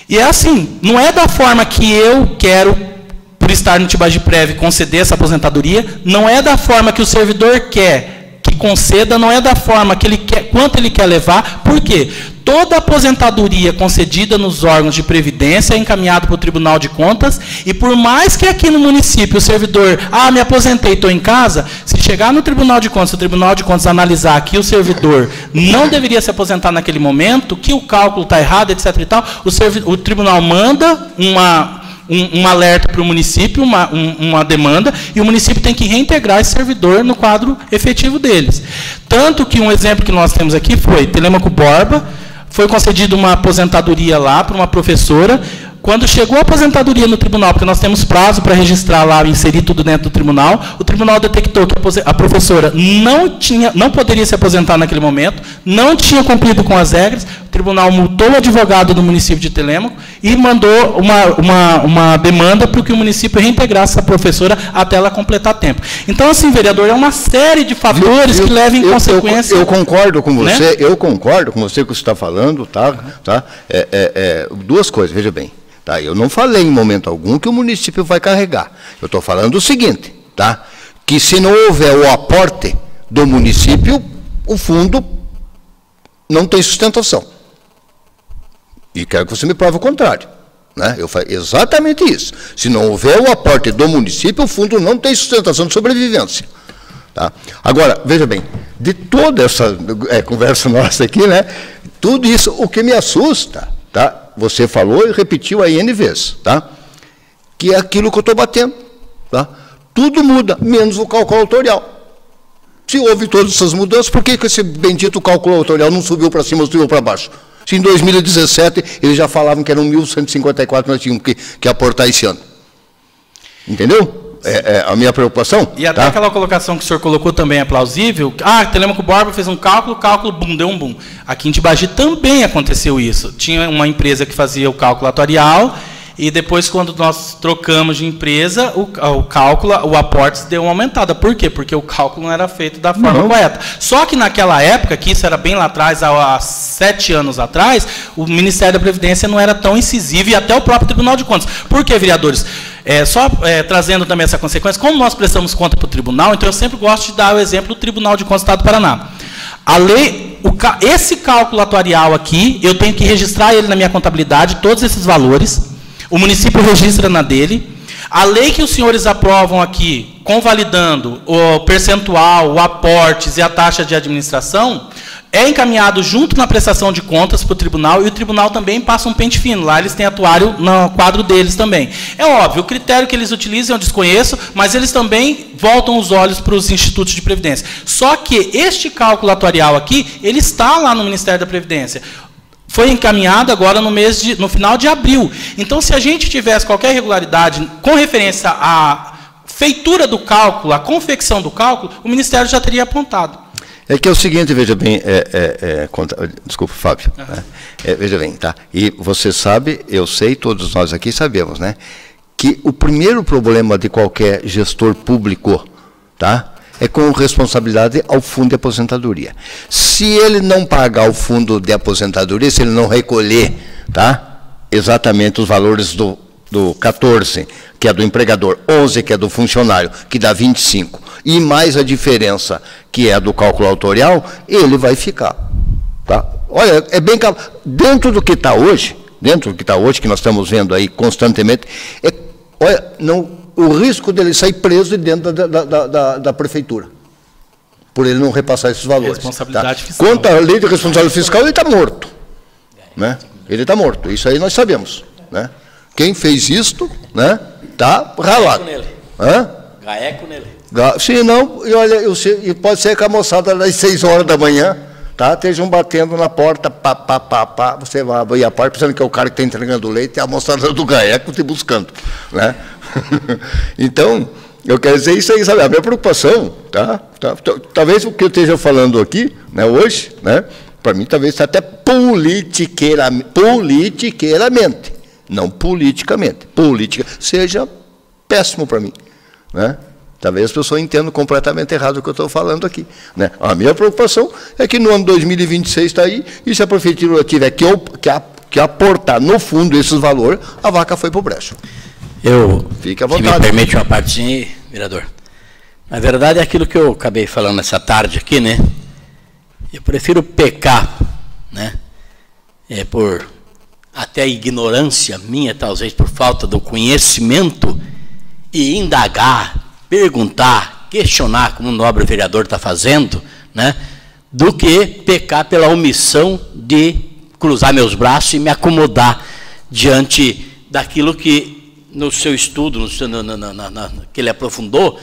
E é assim, não é da forma que eu quero, por estar no Tibagiprev, conceder essa aposentadoria, não é da forma que o servidor quer que conceda, não é da forma que ele quer, quanto ele quer levar. Por quê? Toda aposentadoria concedida nos órgãos de previdência é encaminhada para o Tribunal de Contas, e por mais que aqui no município o servidor, me aposentei, estou em casa, se chegar no Tribunal de Contas, o Tribunal de Contas analisar que o servidor não deveria se aposentar naquele momento, que o cálculo está errado, etc. e tal, o tribunal manda um alerta para o município, uma demanda, e o município tem que reintegrar esse servidor no quadro efetivo deles. Tanto que um exemplo que nós temos aqui foi Telêmaco Borba, foi concedida uma aposentadoria lá para uma professora. Quando chegou a aposentadoria no tribunal, porque nós temos prazo para registrar lá, inserir tudo dentro do tribunal, o tribunal detectou que a professora não poderia se aposentar naquele momento, não tinha cumprido com as regras, o tribunal multou o advogado do município de Telêmaco e mandou uma demanda para que o município reintegrasse essa professora até ela completar tempo. Então, assim, vereador, é uma série de fatores que levam em consequência... Eu concordo com você, né? Eu concordo com você que você está falando, tá? Duas coisas, veja bem. Tá, eu não falei em momento algum que o município vai carregar. Eu estou falando o seguinte, tá? Que se não houver o aporte do município, o fundo não tem sustentação. E quero que você me prove o contrário. Né? Eu falei exatamente isso. Se não houver o aporte do município, o fundo não tem sustentação de sobrevivência. Tá? Agora, veja bem, de toda essa conversa nossa aqui, né, tudo isso, o que me assusta, tá? Você falou e repetiu aí N vezes, tá? Que é aquilo que eu estou batendo. Tá? Tudo muda, menos o cálculo autorial. Se houve todas essas mudanças, por que esse bendito cálculo autorial não subiu para cima ou subiu para baixo? Se em 2017 eles já falavam que eram 1.154 nós tínhamos que aportar esse ano. Entendeu? É a minha preocupação. E até aquela colocação que o senhor colocou também é plausível. Telêmaco Borba fez um cálculo, deu um boom. Aqui em Tibagi também aconteceu isso. Tinha uma empresa que fazia o cálculo atuarial, e depois, quando nós trocamos de empresa, o cálculo, o aporte deu uma aumentada. Por quê? Porque o cálculo não era feito da forma correta. Só que naquela época, que isso era bem lá atrás, há 7 anos atrás, o Ministério da Previdência não era tão incisivo, e até o próprio Tribunal de Contas. Por quê, vereadores? Trazendo também essa consequência, como nós prestamos conta para o tribunal, então eu sempre gosto de dar o exemplo do Tribunal de Contas do Estado do Paraná. A lei, esse cálculo atuarial aqui, eu tenho que registrar ele na minha contabilidade, todos esses valores. O município registra na dele. A lei que os senhores aprovam aqui, convalidando o percentual, o aportes e a taxa de administração, é encaminhado junto na prestação de contas para o tribunal, e o tribunal também passa um pente fino. Lá eles têm atuário no quadro deles também. É óbvio, o critério que eles utilizam eu desconheço, mas eles também voltam os olhos para os institutos de previdência. Só que este cálculo atuarial aqui, ele está lá no Ministério da Previdência. Foi encaminhado agora no final de abril. Então, se a gente tivesse qualquer irregularidade com referência à feitura do cálculo, à confecção do cálculo, o Ministério já teria apontado. É que é o seguinte, veja bem, desculpa, Fábio, veja bem, tá? E você sabe, eu sei, todos nós aqui sabemos, né, que o primeiro problema de qualquer gestor público, tá, é com responsabilidade ao fundo de aposentadoria. Se ele não pagar o fundo de aposentadoria, se ele não recolher, tá, exatamente os valores do do 14, que é do empregador, 11, que é do funcionário, que dá 25, e mais a diferença, que é do cálculo autorial, ele vai ficar. Tá? Olha, é bem claro, dentro do que está hoje, que nós estamos vendo aí constantemente, olha, o risco dele sair preso dentro da prefeitura, por ele não repassar esses valores. Responsabilidade tá? fiscal. Quanto à lei de responsabilidade fiscal, ele está morto. Né? Ele está morto, isso aí nós sabemos. Né? Quem fez isto, né, está ralado. Gaeco nele. Sim, não, e olha, e pode ser que a moçada das 6 horas da manhã, tá, estejam batendo na porta, pá, você vai abrir a porta pensando que é o cara que está entregando o leite e a moçada do Gaeco te buscando. Né? Então, eu quero dizer isso aí, sabe, a minha preocupação, talvez o que eu esteja falando aqui, né, hoje, né, para mim talvez está até politiqueiramente, não politicamente, seja péssimo para mim, né? Talvez as pessoas entendam completamente errado o que eu estou falando aqui. Né? A minha preocupação é que no ano 2026 está aí, e se a prefeitura tiver que aportar no fundo esses valores, a vaca foi para o brecho. Fique à vontade. Se me permite uma partezinha, vereador. Na verdade, é aquilo que eu acabei falando essa tarde aqui, né? Eu prefiro pecar, né? Por até ignorância minha, talvez por falta do conhecimento, e indagar, perguntar, questionar, como o nobre vereador está fazendo, né, do que pecar pela omissão de cruzar meus braços e me acomodar diante daquilo que, no seu estudo, que ele aprofundou,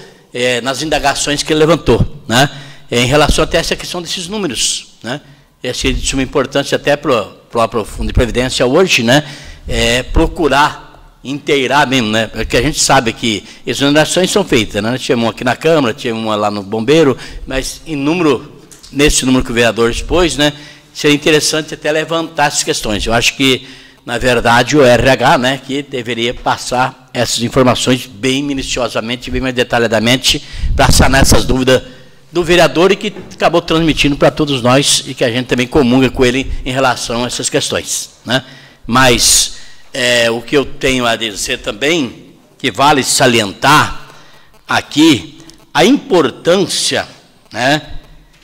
nas indagações que ele levantou, né, em relação até a essa questão desses números. Né, essa é de suma importância até para o próprio Fundo de Previdência hoje, né, procurar inteirar mesmo, né? Porque a gente sabe que exonerações são feitas, né? Nós tínhamos uma aqui na Câmara, tínhamos uma lá no Bombeiro, mas em número, nesse número que o vereador expôs, né? Seria interessante até levantar essas questões. Eu acho que, na verdade, o RH, né, que deveria passar essas informações bem minuciosamente, bem mais detalhadamente, para sanar essas dúvidas do vereador e que acabou transmitindo para todos nós e que a gente também comunga com ele em relação a essas questões, né? Mas o que eu tenho a dizer também, que vale salientar aqui, a importância, né,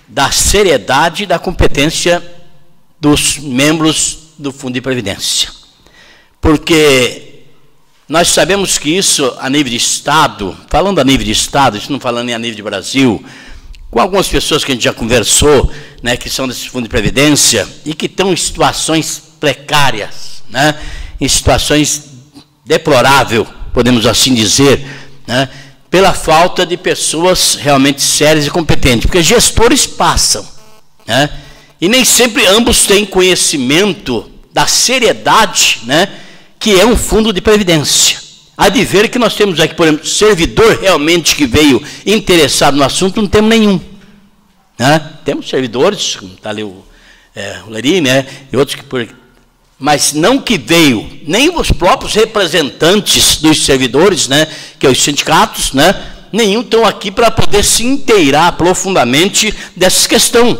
da seriedade e da competência dos membros do Fundo de Previdência. Porque nós sabemos que isso, a nível de Estado, falando a nível de Estado, isso não falando nem a nível de Brasil, com algumas pessoas que a gente já conversou, né, que são desse Fundo de Previdência e que estão em situações precárias, né, em situações deploráveis, podemos assim dizer, né, pela falta de pessoas realmente sérias e competentes, porque gestores passam, né, e nem sempre ambos têm conhecimento da seriedade, né, que é um fundo de previdência. Há de ver que nós temos aqui, por exemplo, servidor realmente que veio interessado no assunto, não temos nenhum. Né? Temos servidores, como está ali o Leri, né, e outros que mas não que veio, nem os próprios representantes dos servidores, né, que é os sindicatos, né, nenhum estão aqui para poder se inteirar profundamente dessas questões.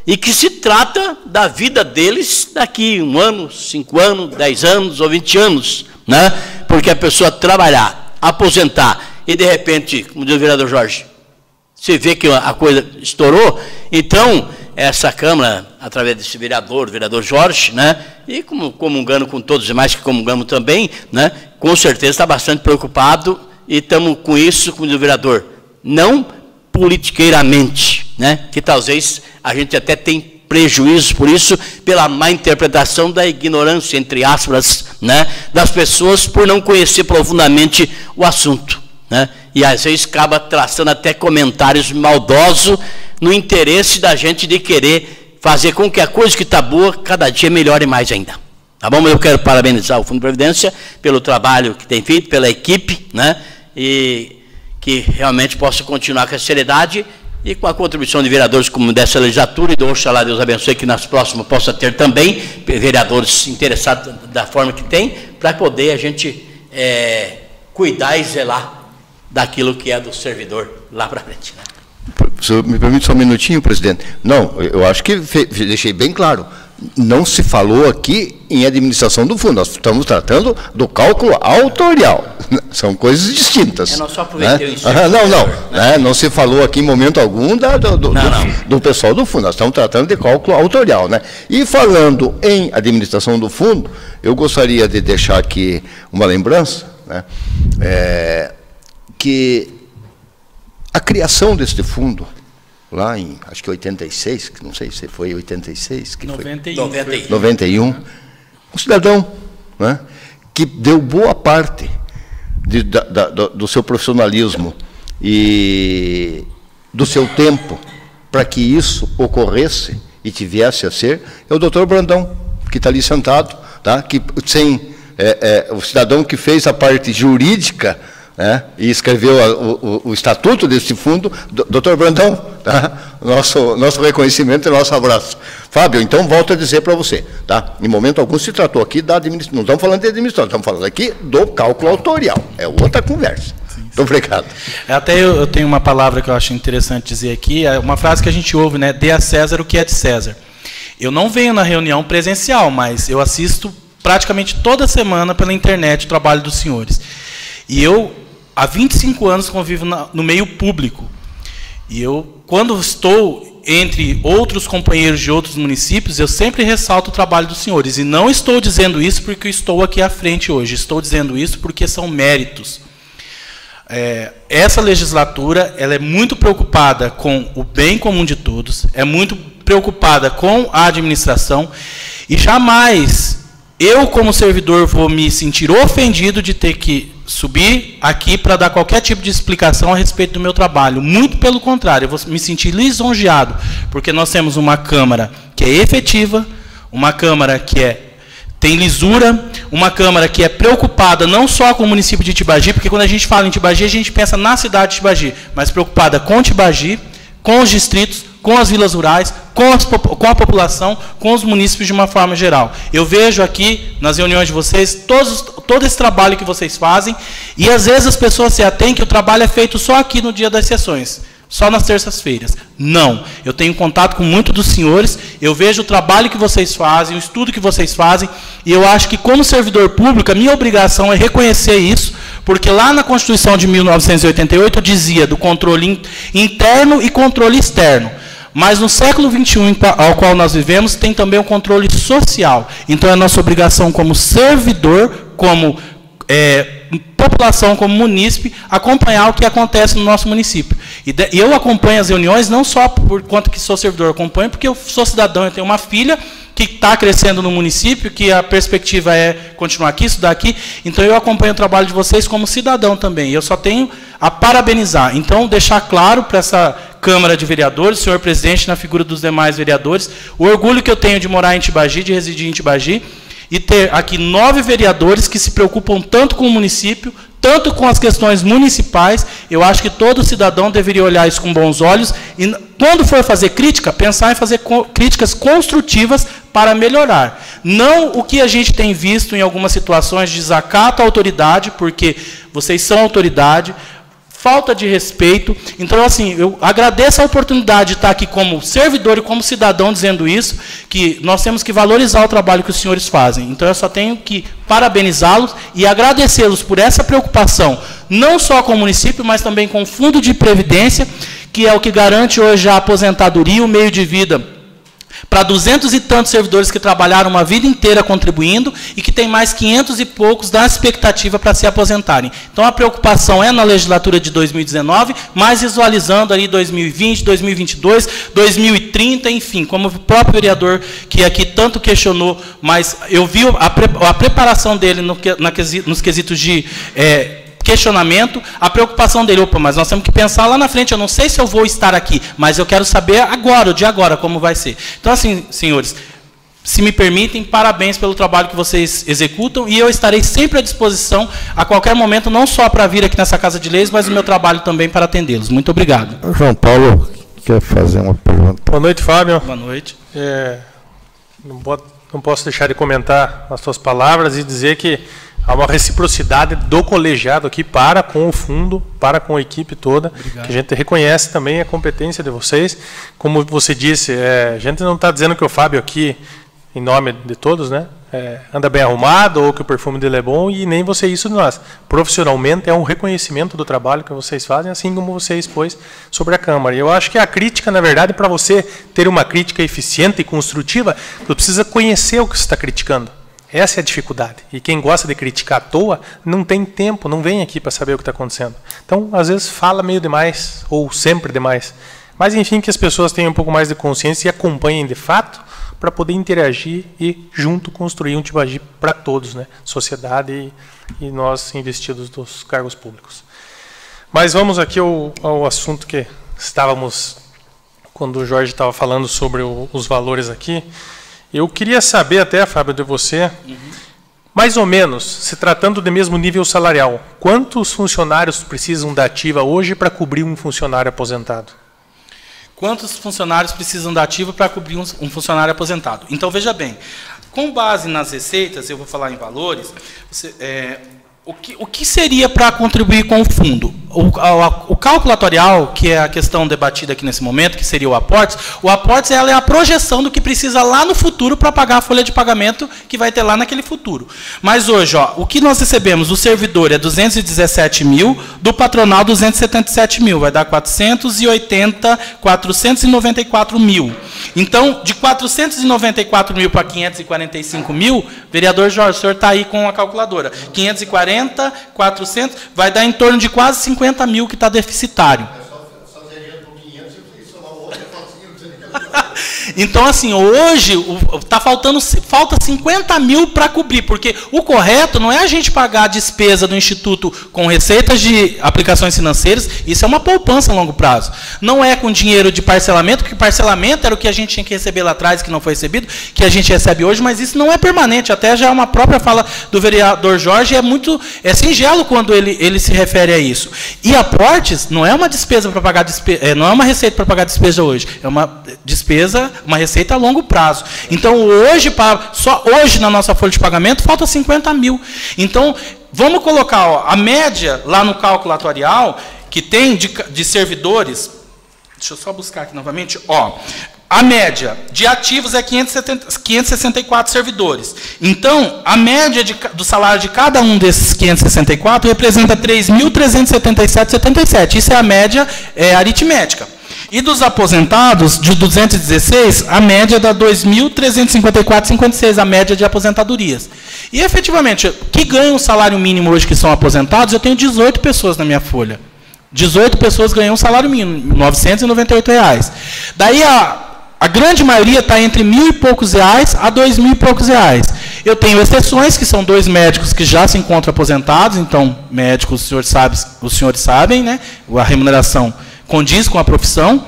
E que se trata da vida deles daqui 1 ano, 5 anos, 10 anos ou 20 anos. Né? Porque a pessoa trabalhar, aposentar, e de repente, como diz o vereador Jorge, você vê que a coisa estourou, então essa Câmara, através desse vereador, o vereador Jorge, né, e comungando com todos os demais que comungamos também, né, com certeza está bastante preocupado, e estamos com isso, como diz o vereador, não politiqueiramente, né, que talvez a gente até tem prejuízo por isso, pela má interpretação da ignorância, entre aspas, né, das pessoas por não conhecer profundamente o assunto. Né, e às vezes acaba traçando até comentários maldosos no interesse da gente de querer fazer com que a coisa que está boa, cada dia melhore mais ainda. Tá bom? Mas eu quero parabenizar o Fundo de Previdência pelo trabalho que tem feito, pela equipe, né, e que realmente possa continuar com a seriedade e com a contribuição de vereadores como dessa legislatura, e do Oxalá Deus abençoe que nas próximas possa ter também vereadores interessados da forma que tem, para poder a gente cuidar e zelar daquilo que é do servidor lá para frente. Né? Me permite só um minutinho, presidente? Não, eu acho que deixei bem claro. não se falou aqui em administração do fundo, nós estamos tratando do cálculo autorial. São coisas distintas. Eu não só aproveitei não se falou aqui em momento algum do pessoal do fundo, nós estamos tratando de cálculo autorial. Né? E falando em administração do fundo, eu gostaria de deixar aqui uma lembrança, né? Que a criação deste fundo, lá em, acho que 86, que não sei se foi 86, que 91, um cidadão, né, que deu boa parte do seu profissionalismo e do seu tempo para que isso ocorresse e tivesse a ser, é o doutor Brandão, que está ali sentado, tá, que o cidadão que fez a parte jurídica, e escreveu o estatuto desse fundo, doutor Brandão, tá? Nosso reconhecimento e nosso abraço. Fábio, então, volto a dizer para você, tá? Em momento algum se tratou aqui da administração, não estamos falando de administração, estamos falando aqui do cálculo autorial, é outra conversa. Muito obrigado. Até eu tenho uma palavra que eu acho interessante dizer aqui, é uma frase que a gente ouve, né? Dê a César o que é de César. Eu não venho na reunião presencial, mas eu assisto praticamente toda semana pela internet o trabalho dos senhores. E eu, há 25 anos, convivo no meio público. E eu, quando estou entre outros companheiros de outros municípios, eu sempre ressalto o trabalho dos senhores. E não estou dizendo isso porque estou aqui à frente hoje. Estou dizendo isso porque são méritos. Essa legislatura, ela é muito preocupada com o bem comum de todos, é muito preocupada com a administração, e jamais eu, como servidor, vou me sentir ofendido de ter que subir aqui para dar qualquer tipo de explicação a respeito do meu trabalho. Muito pelo contrário, eu vou me sentir lisonjeado, porque nós temos uma Câmara que é efetiva, uma Câmara que tem lisura, uma Câmara que é preocupada não só com o município de Tibagi, porque quando a gente fala em Tibagi, a gente pensa na cidade de Tibagi, mas preocupada com Tibagi, com os distritos, com as vilas rurais, com a população, com os municípios de uma forma geral. Eu vejo aqui, nas reuniões de vocês, todo esse trabalho que vocês fazem, e às vezes as pessoas se atêm que o trabalho é feito só aqui no dia das sessões, só nas terças-feiras. Não. Eu tenho contato com muitos dos senhores, eu vejo o trabalho que vocês fazem, o estudo que vocês fazem, e eu acho que, como servidor público, a minha obrigação é reconhecer isso, porque lá na Constituição de 1988 dizia do controle interno e controle externo. Mas no século XXI, ao qual nós vivemos, tem também o controle social. Então é nossa obrigação como servidor, como população, como munícipe, acompanhar o que acontece no nosso município. E eu acompanho as reuniões não só por conta que sou servidor, eu acompanho porque eu sou cidadão, eu tenho uma filha que está crescendo no município, que a perspectiva é continuar aqui, estudar aqui. Então eu acompanho o trabalho de vocês como cidadão também. Eu só tenho a parabenizar. Então, deixar claro para essa Câmara de Vereadores, senhor presidente, na figura dos demais vereadores, o orgulho que eu tenho de morar em Tibagi, de residir em Tibagi, e ter aqui 9 vereadores que se preocupam tanto com o município, tanto com as questões municipais. Eu acho que todo cidadão deveria olhar isso com bons olhos e, quando for fazer crítica, pensar em fazer críticas construtivas para melhorar. Não o que a gente tem visto em algumas situações de desacato à autoridade, porque vocês são autoridade, falta de respeito. Então, assim, eu agradeço a oportunidade de estar aqui como servidor e como cidadão dizendo isso, que nós temos que valorizar o trabalho que os senhores fazem. Então, eu só tenho que parabenizá-los e agradecê-los por essa preocupação, não só com o município, mas também com o Fundo de Previdência, que é o que garante hoje a aposentadoria, o meio de vida para 200 e tantos servidores que trabalharam uma vida inteira contribuindo e que tem mais 500 e poucos da expectativa para se aposentarem. Então, a preocupação é na legislatura de 2019, mas visualizando ali 2020, 2022, 2030, enfim, como o próprio vereador que aqui tanto questionou, mas eu vi a preparação dele nos quesitos de questionamento, a preocupação dele, opa, mas nós temos que pensar lá na frente, eu não sei se eu vou estar aqui, mas eu quero saber agora, o dia agora, como vai ser. Então, assim, senhores, se me permitem, parabéns pelo trabalho que vocês executam, e eu estarei sempre à disposição, a qualquer momento, não só para vir aqui nessa Casa de Leis, mas o meu trabalho também para atendê-los. Muito obrigado. João Paulo quer fazer uma pergunta. Boa noite, Fábio. Boa noite. Não posso deixar de comentar as suas palavras e dizer que há uma reciprocidade do colegiado aqui para com o fundo, para com a equipe toda. Obrigado. Que a gente reconhece também a competência de vocês. Como você disse, a gente não está dizendo que o Fábio aqui em nome de todos, né? Anda bem arrumado ou que o perfume dele é bom, e nem você isso de nós. Profissionalmente é um reconhecimento do trabalho que vocês fazem, assim como você expôs sobre a Câmara. E eu acho que a crítica, na verdade, para você ter uma crítica eficiente e construtiva, você precisa conhecer o que você está criticando. Essa é a dificuldade. E quem gosta de criticar à toa não tem tempo, não vem aqui para saber o que está acontecendo. Então, às vezes, fala meio demais, ou sempre demais. Mas, enfim, que as pessoas tenham um pouco mais de consciência e acompanhem de fato, para poder interagir e, junto, construir um Tibagi para todos, né? Sociedade e nós investidos dos cargos públicos. Mas vamos aqui ao assunto que estávamos, quando o Jorge estava falando sobre os valores aqui. Eu queria saber até, Fábio, de você, mais ou menos, se tratando do mesmo nível salarial, quantos funcionários precisam da ativa hoje para cobrir um funcionário aposentado? Quantos funcionários precisam da ativa para cobrir um funcionário aposentado? Então, veja bem, com base nas receitas, eu vou falar em valores, o que seria para contribuir com o fundo? O cálculo atuarial, que é a questão debatida aqui nesse momento, que seria o aportes ela é a projeção do que precisa lá no futuro para pagar a folha de pagamento que vai ter lá naquele futuro. Mas hoje, o que nós recebemos do servidor é 217 mil, do patronal 277 mil, vai dar 494 mil. Então, de 494 mil para 545 mil, vereador Jorge, o senhor está aí com a calculadora, 540, 400, vai dar em torno de quase 50 mil que está deficitário. Então, assim, hoje falta 50 mil para cobrir, porque o correto não é a gente pagar a despesa do Instituto com receitas de aplicações financeiras, isso é uma poupança a longo prazo. Não é com dinheiro de parcelamento, porque parcelamento era o que a gente tinha que receber lá atrás, que não foi recebido, que a gente recebe hoje, mas isso não é permanente, até já é uma própria fala do vereador Jorge, é singelo quando ele se refere a isso. E aportes não é uma despesa para pagar não é uma receita para pagar despesa hoje, é uma despesa, uma receita a longo prazo. Então, só hoje na nossa folha de pagamento, falta 50 mil. Então, vamos colocar a média lá no cálculo atuarial, que tem de servidores, deixa eu só buscar aqui novamente, a média de ativos é 564 servidores. Então, a média do salário de cada um desses 564 representa 3.377,77. Isso é a média aritmética. E dos aposentados, de 216, a média dá 2.354,56, a média de aposentadorias. E, efetivamente, que ganham o salário mínimo hoje que são aposentados, eu tenho 18 pessoas na minha folha. 18 pessoas ganham um salário mínimo, R$ 998. Daí, a grande maioria está entre R$ 1.000 e poucos reais a R$ 2.000 e poucos reais. Eu tenho exceções, que são 2 médicos que já se encontram aposentados, então, médicos, os senhores sabem, né? A remuneração condiz com a profissão.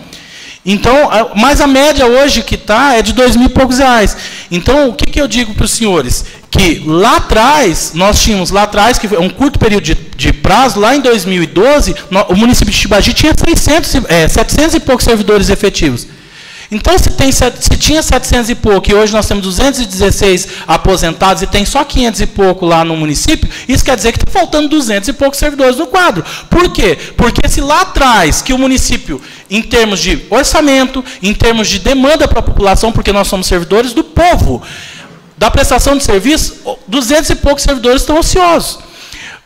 Então, mas a média hoje que está é de R$ 2.000 e poucos reais. Então, o que eu digo para os senhores? Que lá atrás, nós tínhamos que foi um curto período de prazo, lá em 2012, o município de Tibagi tinha 700 e poucos servidores efetivos. Então, se tinha 700 e pouco, e hoje nós temos 216 aposentados, e tem só 500 e pouco lá no município, isso quer dizer que está faltando 200 e poucos servidores no quadro. Por quê? Porque se lá atrás, que o município, em termos de orçamento, em termos de demanda para a população, porque nós somos servidores do povo, da prestação de serviço, 200 e poucos servidores estão ociosos.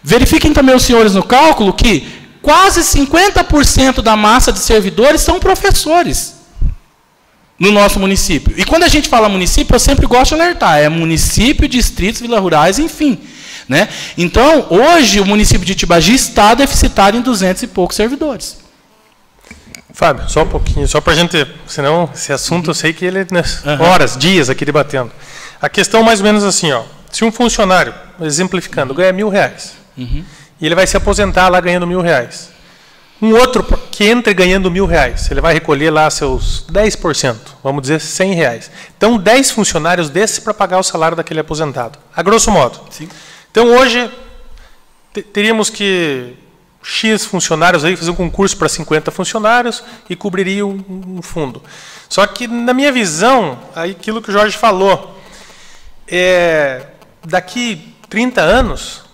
Verifiquem também os senhores no cálculo que quase 50% da massa de servidores são professores no nosso município. E quando a gente fala município, eu sempre gosto de alertar, é município, distritos, vilas rurais, enfim. Né? Então, hoje, o município de Tibagi está deficitário em 200 e poucos servidores. Fábio, só um pouquinho, só para a gente, senão esse assunto eu sei que ele é horas, dias aqui debatendo. A questão mais ou menos assim, se um funcionário, exemplificando, ganha R$ 1.000, e ele vai se aposentar lá ganhando R$ 1.000, um outro que entra ganhando R$ 1.000, ele vai recolher lá seus 10%, vamos dizer R$ 100. Então, 10 funcionários desses para pagar o salário daquele aposentado, a grosso modo. Sim. Então, hoje, teríamos que X funcionários aí fazer um concurso para 50 funcionários e cobriria um fundo. Só que, na minha visão, aquilo que o Jorge falou, daqui 30 anos,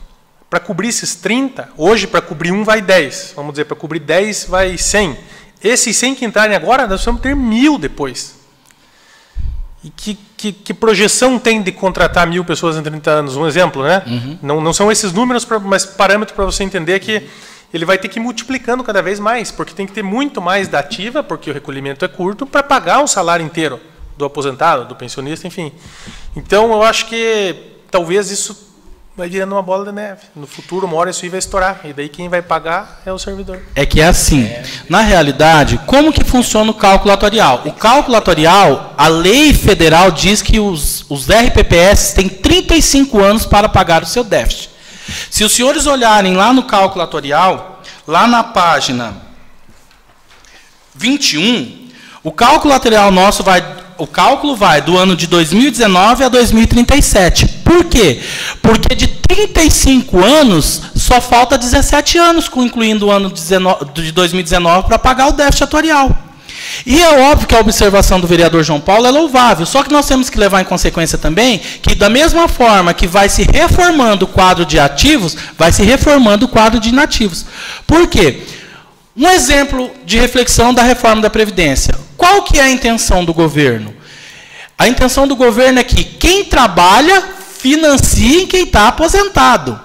para cobrir esses 30, hoje para cobrir um vai 10. Vamos dizer, para cobrir 10 vai 100. Esses 100 que entrarem agora, nós vamos ter 1.000 depois. E que projeção tem de contratar 1.000 pessoas em 30 anos? Um exemplo, né? Não são esses números, mas parâmetros para você entender que ele vai ter que ir multiplicando cada vez mais, porque tem que ter muito mais da ativa, porque o recolhimento é curto, para pagar o salário inteiro do aposentado, do pensionista, enfim. Então, eu acho que talvez isso vai virando uma bola de neve. No futuro, uma hora isso aí vai estourar. E daí quem vai pagar é o servidor. É que é assim. Na realidade, como que funciona o cálculo atuarial? O cálculo atuarial, a lei federal diz que os RPPS têm 35 anos para pagar o seu déficit. Se os senhores olharem lá no cálculo atuarial, lá na página 21, o cálculo atuarial nosso vai do ano de 2019 a 2037. Por quê? Porque de 35 anos, só falta 17 anos, incluindo o ano de 2019, para pagar o déficit atuarial. E é óbvio que a observação do vereador João Paulo é louvável, só que nós temos que levar em consequência também que, da mesma forma que vai se reformando o quadro de ativos, vai se reformando o quadro de inativos. Por quê? Um exemplo de reflexão da reforma da Previdência. Qual que é a intenção do governo? A intenção do governo é que quem trabalha financie quem está aposentado.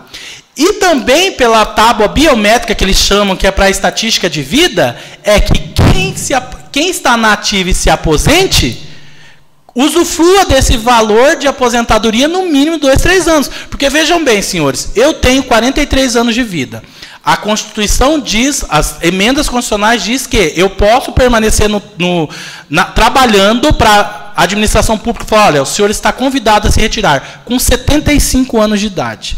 E também pela tábua biométrica que eles chamam, que é para a estatística de vida, é que quem está na ativa e se aposente, usufrua desse valor de aposentadoria no mínimo 2, 3 anos. Porque vejam bem, senhores, eu tenho 43 anos de vida. A Constituição diz, as emendas constitucionais diz que eu posso permanecer trabalhando para a administração pública e falar, olha, o senhor está convidado a se retirar com 75 anos de idade.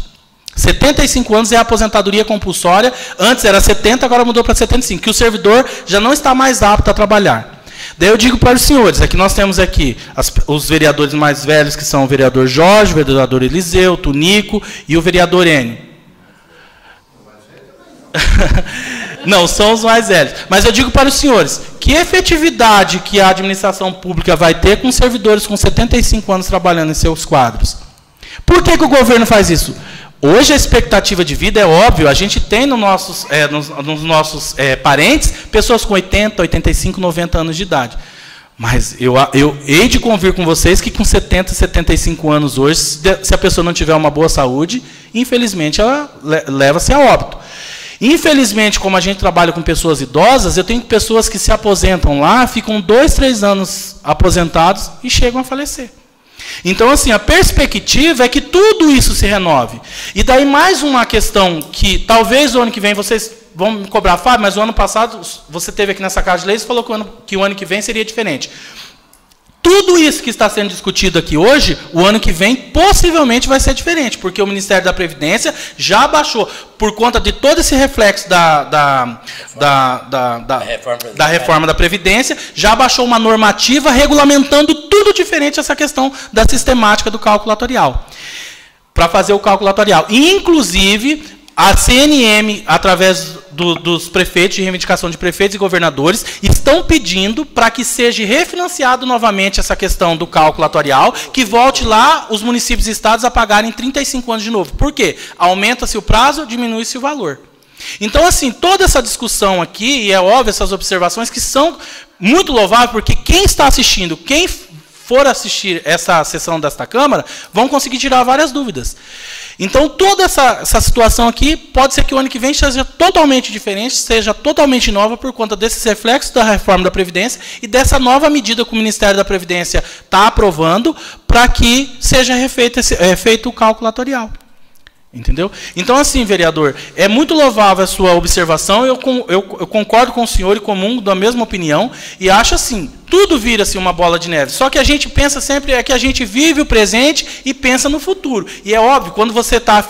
75 anos é a aposentadoria compulsória, antes era 70, agora mudou para 75, que o servidor já não está mais apto a trabalhar. Daí eu digo para os senhores, aqui nós temos aqui os vereadores mais velhos, que são o vereador Jorge, o vereador Eliseu, o Tunico e o vereador Enio. Não, são os mais velhos. Mas eu digo para os senhores, que efetividade que a administração pública vai ter com servidores com 75 anos trabalhando em seus quadros? Por que o governo faz isso? Hoje a expectativa de vida é óbvio, a gente tem nos nossos parentes pessoas com 80, 85, 90 anos de idade. Mas eu hei de convir com vocês que com 70, 75 anos hoje, se a pessoa não tiver uma boa saúde, infelizmente ela leva-se a óbito. Infelizmente, como a gente trabalha com pessoas idosas, eu tenho pessoas que se aposentam lá, ficam 2, 3 anos aposentados e chegam a falecer. Então, assim, a perspectiva é que tudo isso se renove. E daí mais uma questão que talvez o ano que vem vocês vão me cobrar, Fábio, mas o ano passado você teve aqui nessa Casa de Leis e falou que o ano que vem seria diferente. Tudo isso que está sendo discutido aqui hoje, o ano que vem possivelmente vai ser diferente, porque o Ministério da Previdência já abaixou, por conta de todo esse reflexo da reforma da Previdência, já abaixou uma normativa regulamentando tudo diferente essa questão da sistemática do cálculo atuarial, para fazer o cálculo atuarial. E, inclusive, a CNM, através dos prefeitos, de reivindicação de prefeitos e governadores, estão pedindo para que seja refinanciado novamente essa questão do cálculo atuarial, que volte lá os municípios e estados a pagarem 35 anos de novo. Por quê? Aumenta-se o prazo, diminui-se o valor. Então, assim, toda essa discussão aqui, e é óbvio essas observações, que são muito louváveis, porque quem está assistindo, quem for assistir essa sessão desta Câmara, vão conseguir tirar várias dúvidas. Então, toda essa situação aqui, pode ser que o ano que vem seja totalmente diferente, seja totalmente nova, por conta desses reflexos da reforma da Previdência e dessa nova medida que o Ministério da Previdência está aprovando para que seja feito o cálculo atuarial. Entendeu? Então, assim, vereador, é muito louvável a sua observação, eu concordo com o senhor e comungo da mesma opinião, e acho assim, tudo vira assim, uma bola de neve. Só que a gente pensa sempre que a gente vive o presente e pensa no futuro. E é óbvio, quando você está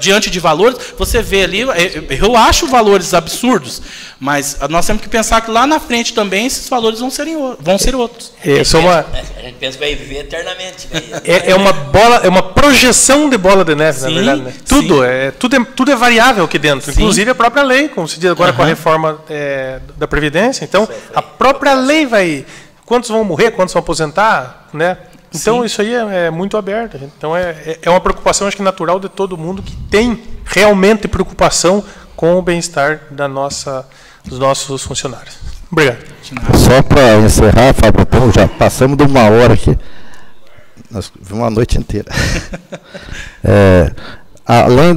diante de valores, você vê ali, eu acho valores absurdos, mas nós temos que pensar que lá na frente também esses valores vão ser outros. A gente pensa que vai viver eternamente. É uma projeção de bola de neve, sim, na verdade. Né? Tudo é variável aqui dentro, sim, inclusive a própria lei, como se diz agora com a reforma da Previdência. Então, a própria lei vai... Quantos vão morrer, quantos vão aposentar, né? Então, sim, isso aí é muito aberto. Então, é uma preocupação, acho que natural de todo mundo que tem realmente preocupação com o bem-estar dos nossos funcionários. Obrigado. Só para encerrar, Fábio, então, já passamos de 1 hora aqui. Nós vimos uma noite inteira. Além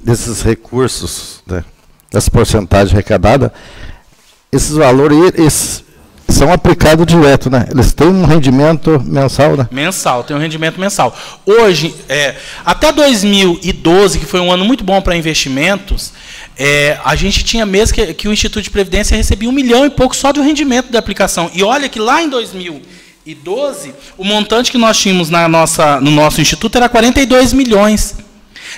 desses recursos, né, dessa porcentagem arrecadada, esses valores são aplicados direto, né? Eles têm um rendimento mensal, né? Mensal, tem um rendimento mensal. Hoje, até 2012, que foi um ano muito bom para investimentos, a gente tinha mês que o Instituto de Previdência recebia 1 milhão e pouco só do rendimento da aplicação. E olha que lá em 2012, o montante que nós tínhamos no nosso instituto era 42 milhões.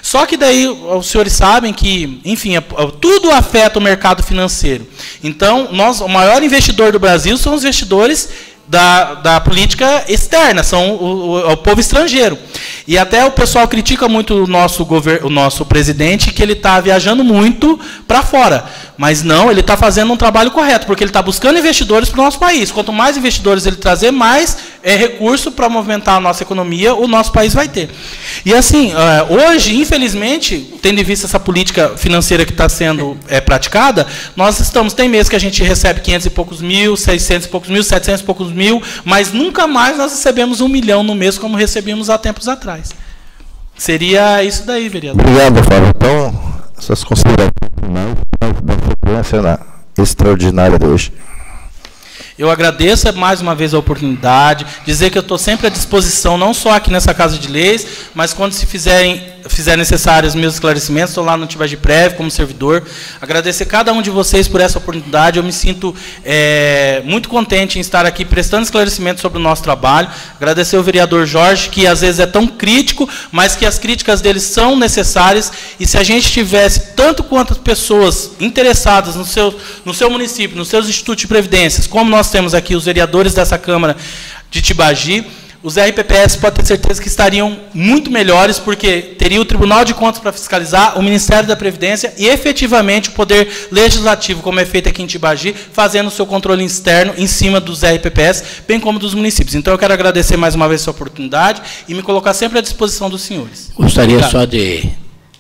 Só que daí os senhores sabem que, enfim, tudo afeta o mercado financeiro. Então, o maior investidor do Brasil são os investidores da política externa, são o povo estrangeiro. E até o pessoal critica muito o nosso presidente, que ele está viajando muito para fora. Mas não, ele está fazendo um trabalho correto, porque ele está buscando investidores para o nosso país. Quanto mais investidores ele trazer, mais recurso para movimentar a nossa economia o nosso país vai ter. E assim, hoje, infelizmente, tendo em vista essa política financeira que está sendo praticada, tem meses que a gente recebe 500 e poucos mil, 600 e poucos mil, 700 e poucos mil, mas nunca mais nós recebemos 1 milhão no mês como recebíamos há tempos atrás. Seria isso daí, vereador. Obrigado, Fábio. Então, essas considerações da frequência extraordinária de hoje. Eu agradeço mais uma vez a oportunidade, dizer que eu estou sempre à disposição, não só aqui nessa Casa de Leis, mas quando se fizer necessários meus esclarecimentos, estou lá no Tibagiprev como servidor. Agradecer cada um de vocês por essa oportunidade, eu me sinto muito contente em estar aqui prestando esclarecimentos sobre o nosso trabalho. Agradecer ao vereador Jorge, que às vezes é tão crítico, mas que as críticas dele são necessárias, e se a gente tivesse tanto quanto as pessoas interessadas no seu município, nos seus institutos de previdências, como nós temos aqui os vereadores dessa Câmara de Tibagi, os RPPS pode ter certeza que estariam muito melhores, porque teria o Tribunal de Contas para fiscalizar, o Ministério da Previdência e, efetivamente, o Poder Legislativo, como é feito aqui em Tibagi, fazendo o seu controle externo em cima dos RPPS, bem como dos municípios. Então, eu quero agradecer mais uma vez a sua oportunidade e me colocar sempre à disposição dos senhores. Gostaria só de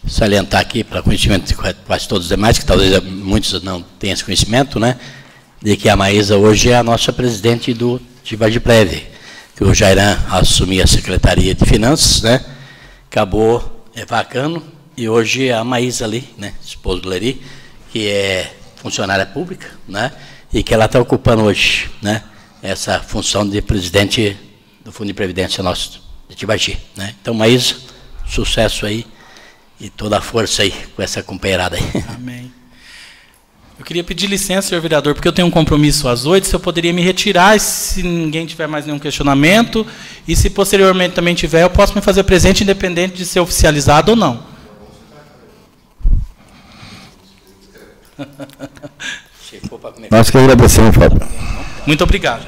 salientar aqui, para conhecimento de quase todos os demais, que talvez muitos não tenham esse conhecimento, né, de que a Maísa hoje é a nossa presidente do Tibagiprev, que o Jairan assumia a Secretaria de Finanças, né, acabou vacando, e hoje é a Maísa ali, né, esposa do Leri, que é funcionária pública, né, e que ela está ocupando hoje, né, essa função de presidente do Fundo de Previdência nosso de Tibagi, né. Então, Maísa, sucesso aí e toda a força aí com essa companheirada aí. Amém. Eu queria pedir licença, senhor vereador, porque eu tenho um compromisso às 8, se eu poderia me retirar, se ninguém tiver mais nenhum questionamento, e se posteriormente também tiver, eu posso me fazer presente, independente de ser oficializado ou não. Nós que agradecemos, Fábio. Muito obrigado.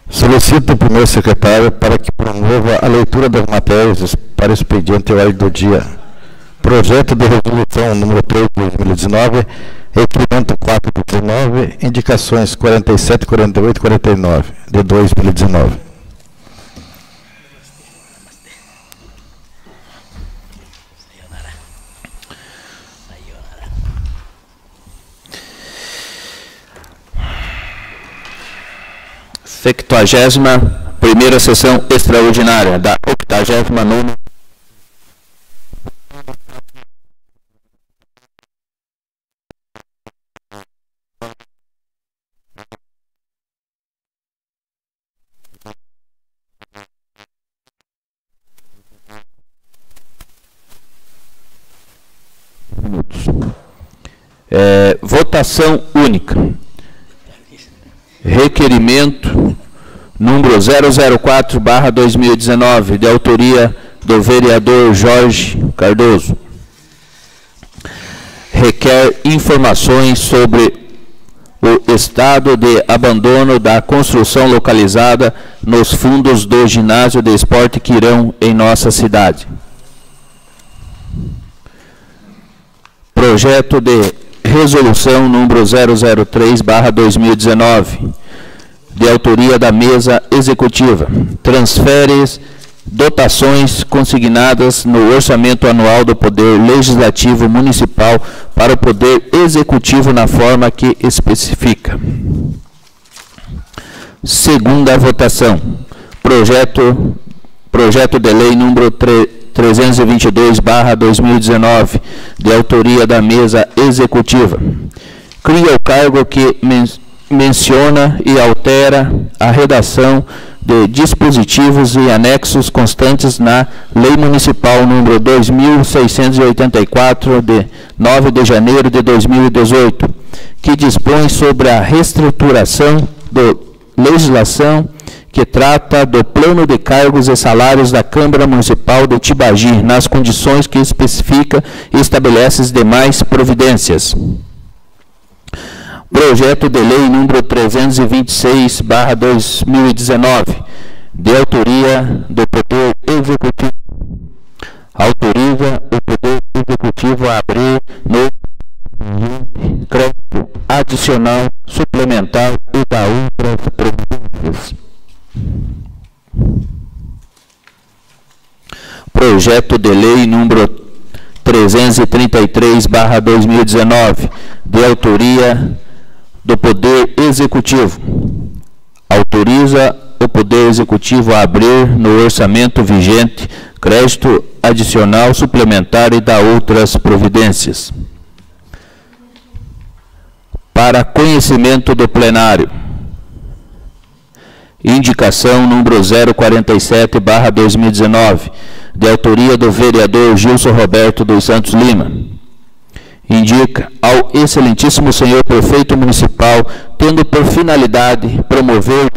Solicito o primeiro secretário para que promova a leitura das matérias para o expediente ordem do dia. Projeto de resolução número 3 de 2019, requerimento 4 de 2019, indicações 47, 48 e 49 de 2019. Primeira sessão extraordinária da 89ª votação única. Requerimento número 004/2019, de autoria do vereador Jorge Cardoso. Requer informações sobre o estado de abandono da construção localizada nos fundos do ginásio de esporte Quirão, em nossa cidade. Projeto de resolução número 003/2019, de autoria da mesa executiva. dotações consignadas no orçamento anual do Poder Legislativo Municipal para o Poder Executivo na forma que especifica. Segunda votação. Projeto de lei número 322/2019, de autoria da mesa executiva. Cria o cargo que menciona e altera a redação de dispositivos e anexos constantes na Lei Municipal número 2.684, de 9 de janeiro de 2018, que dispõe sobre a reestruturação da legislação que trata do plano de cargos e salários da Câmara Municipal de Tibagi, nas condições que especifica e estabelece as demais providências. Projeto de lei número 326/2019, de autoria do Poder Executivo. Autoriza o Poder Executivo a abrir no crédito adicional, suplementar e da outras providências. Projeto de lei número 333/2019, de autoria do Poder Executivo. Autoriza o Poder Executivo a abrir no orçamento vigente crédito adicional, suplementar e da outras providências. Para conhecimento do plenário. Indicação número 047/2019, de autoria do vereador Gilson Roberto dos Santos Lima. Indica ao excelentíssimo senhor prefeito municipal, tendo por finalidade promover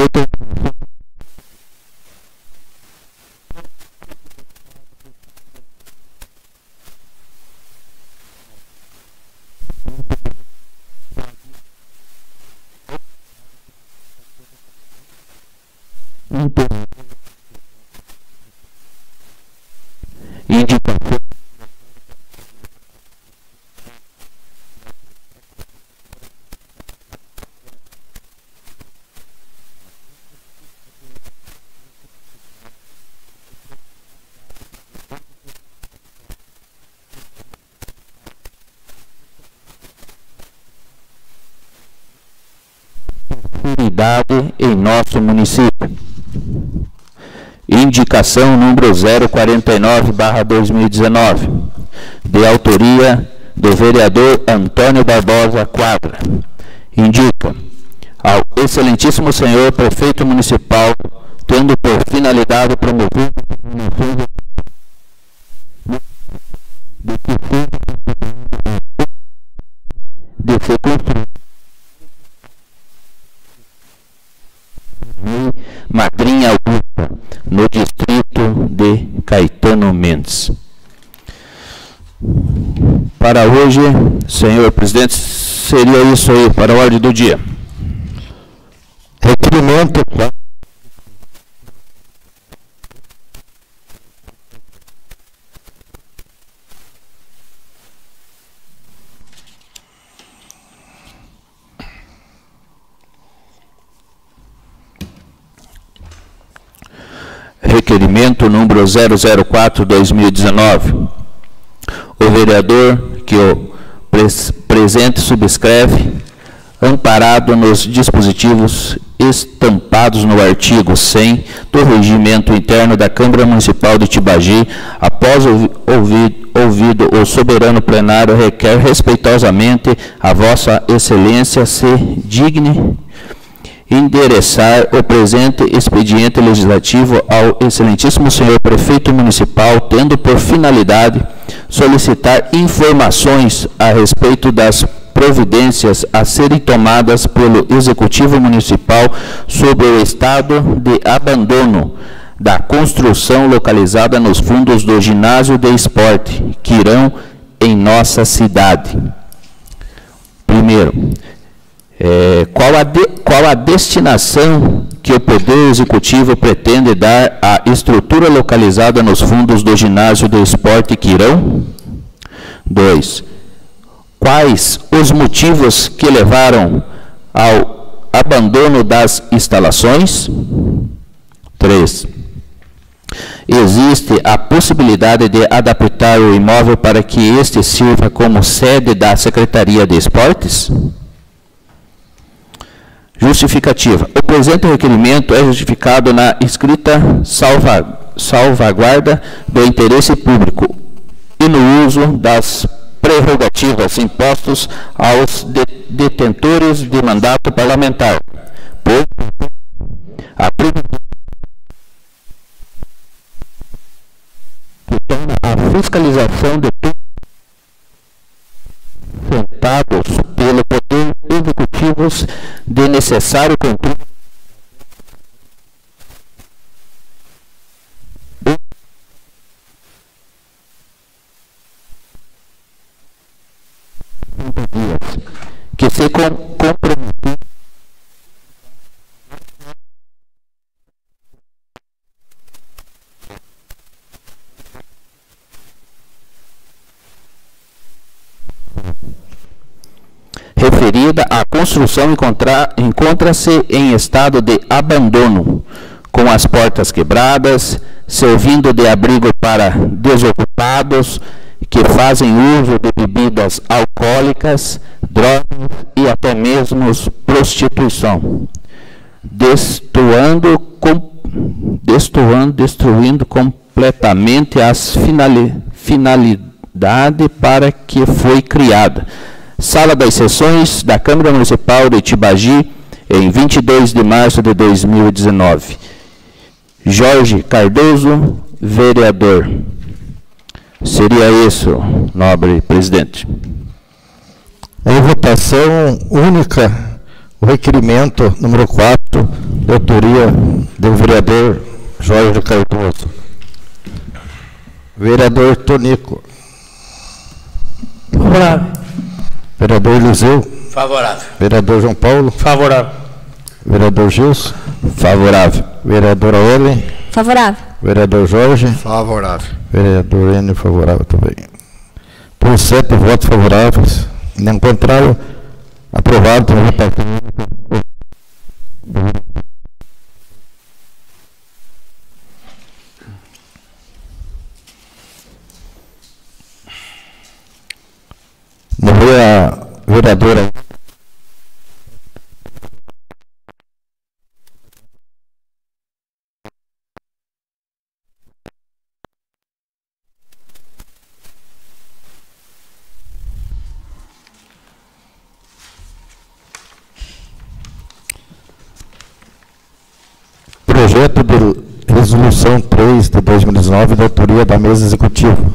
em nosso município. Indicação número 049/2019, de autoria do vereador Antônio Barbosa Quadra. Indica ao excelentíssimo senhor prefeito municipal, tendo por finalidade promover de ser construído Madrinha Augusta, no distrito de Caetano Mendes. Para hoje, senhor presidente, seria isso aí para a ordem do dia. Requerimento. Requerimento número 004/2019. O vereador que o presente subscreve, amparado nos dispositivos estampados no artigo 100 do Regimento Interno da Câmara Municipal de Tibagi, após ouvido o soberano plenário, requer respeitosamente a Vossa Excelência se digne endereçar o presente expediente legislativo ao excelentíssimo senhor prefeito municipal, tendo por finalidade solicitar informações a respeito das providências a serem tomadas pelo Executivo Municipal sobre o estado de abandono da construção localizada nos fundos do ginásio de esporte, Quirão, em nossa cidade. Primeiro, qual a destinação que o Poder Executivo pretende dar à estrutura localizada nos fundos do ginásio do esporte Quirão? 2. Quais os motivos que levaram ao abandono das instalações? 3. existe a possibilidade de adaptar o imóvel para que este sirva como sede da Secretaria de Esportes? Justificativa. O presente requerimento é justificado na escrita salvaguarda do interesse público e no uso das prerrogativas impostos aos detentores de mandato parlamentar, pois a fiscalização de sentados pelo Poder Executivo de necessário controle que se comprometeu referida à construção encontra-se em estado de abandono, com as portas quebradas, servindo de abrigo para desocupados que fazem uso de bebidas alcoólicas, drogas e até mesmo prostituição, destruindo completamente as finalidade para que foi criada. Sala das Sessões da Câmara Municipal de Itibagi, em 22 de março de 2019. Jorge Cardoso, vereador. Seria isso, nobre presidente. Em votação única, o requerimento número 4, de autoria do vereador Jorge Cardoso. Vereador Tonico. Favorável. Vereador Eliseu. Favorável. Vereador João Paulo. Favorável. Vereador Gilson. Favorável. Vereadora Ellen. Favorável. Vereador Jorge. Favorável. Vereador Enio, favorável também. Por 7 votos favoráveis, nem contrário, aprovado pela votação. Morreu a vereadora. Projeto de Resolução 3 de 2019, da autoria da Mesa Executiva.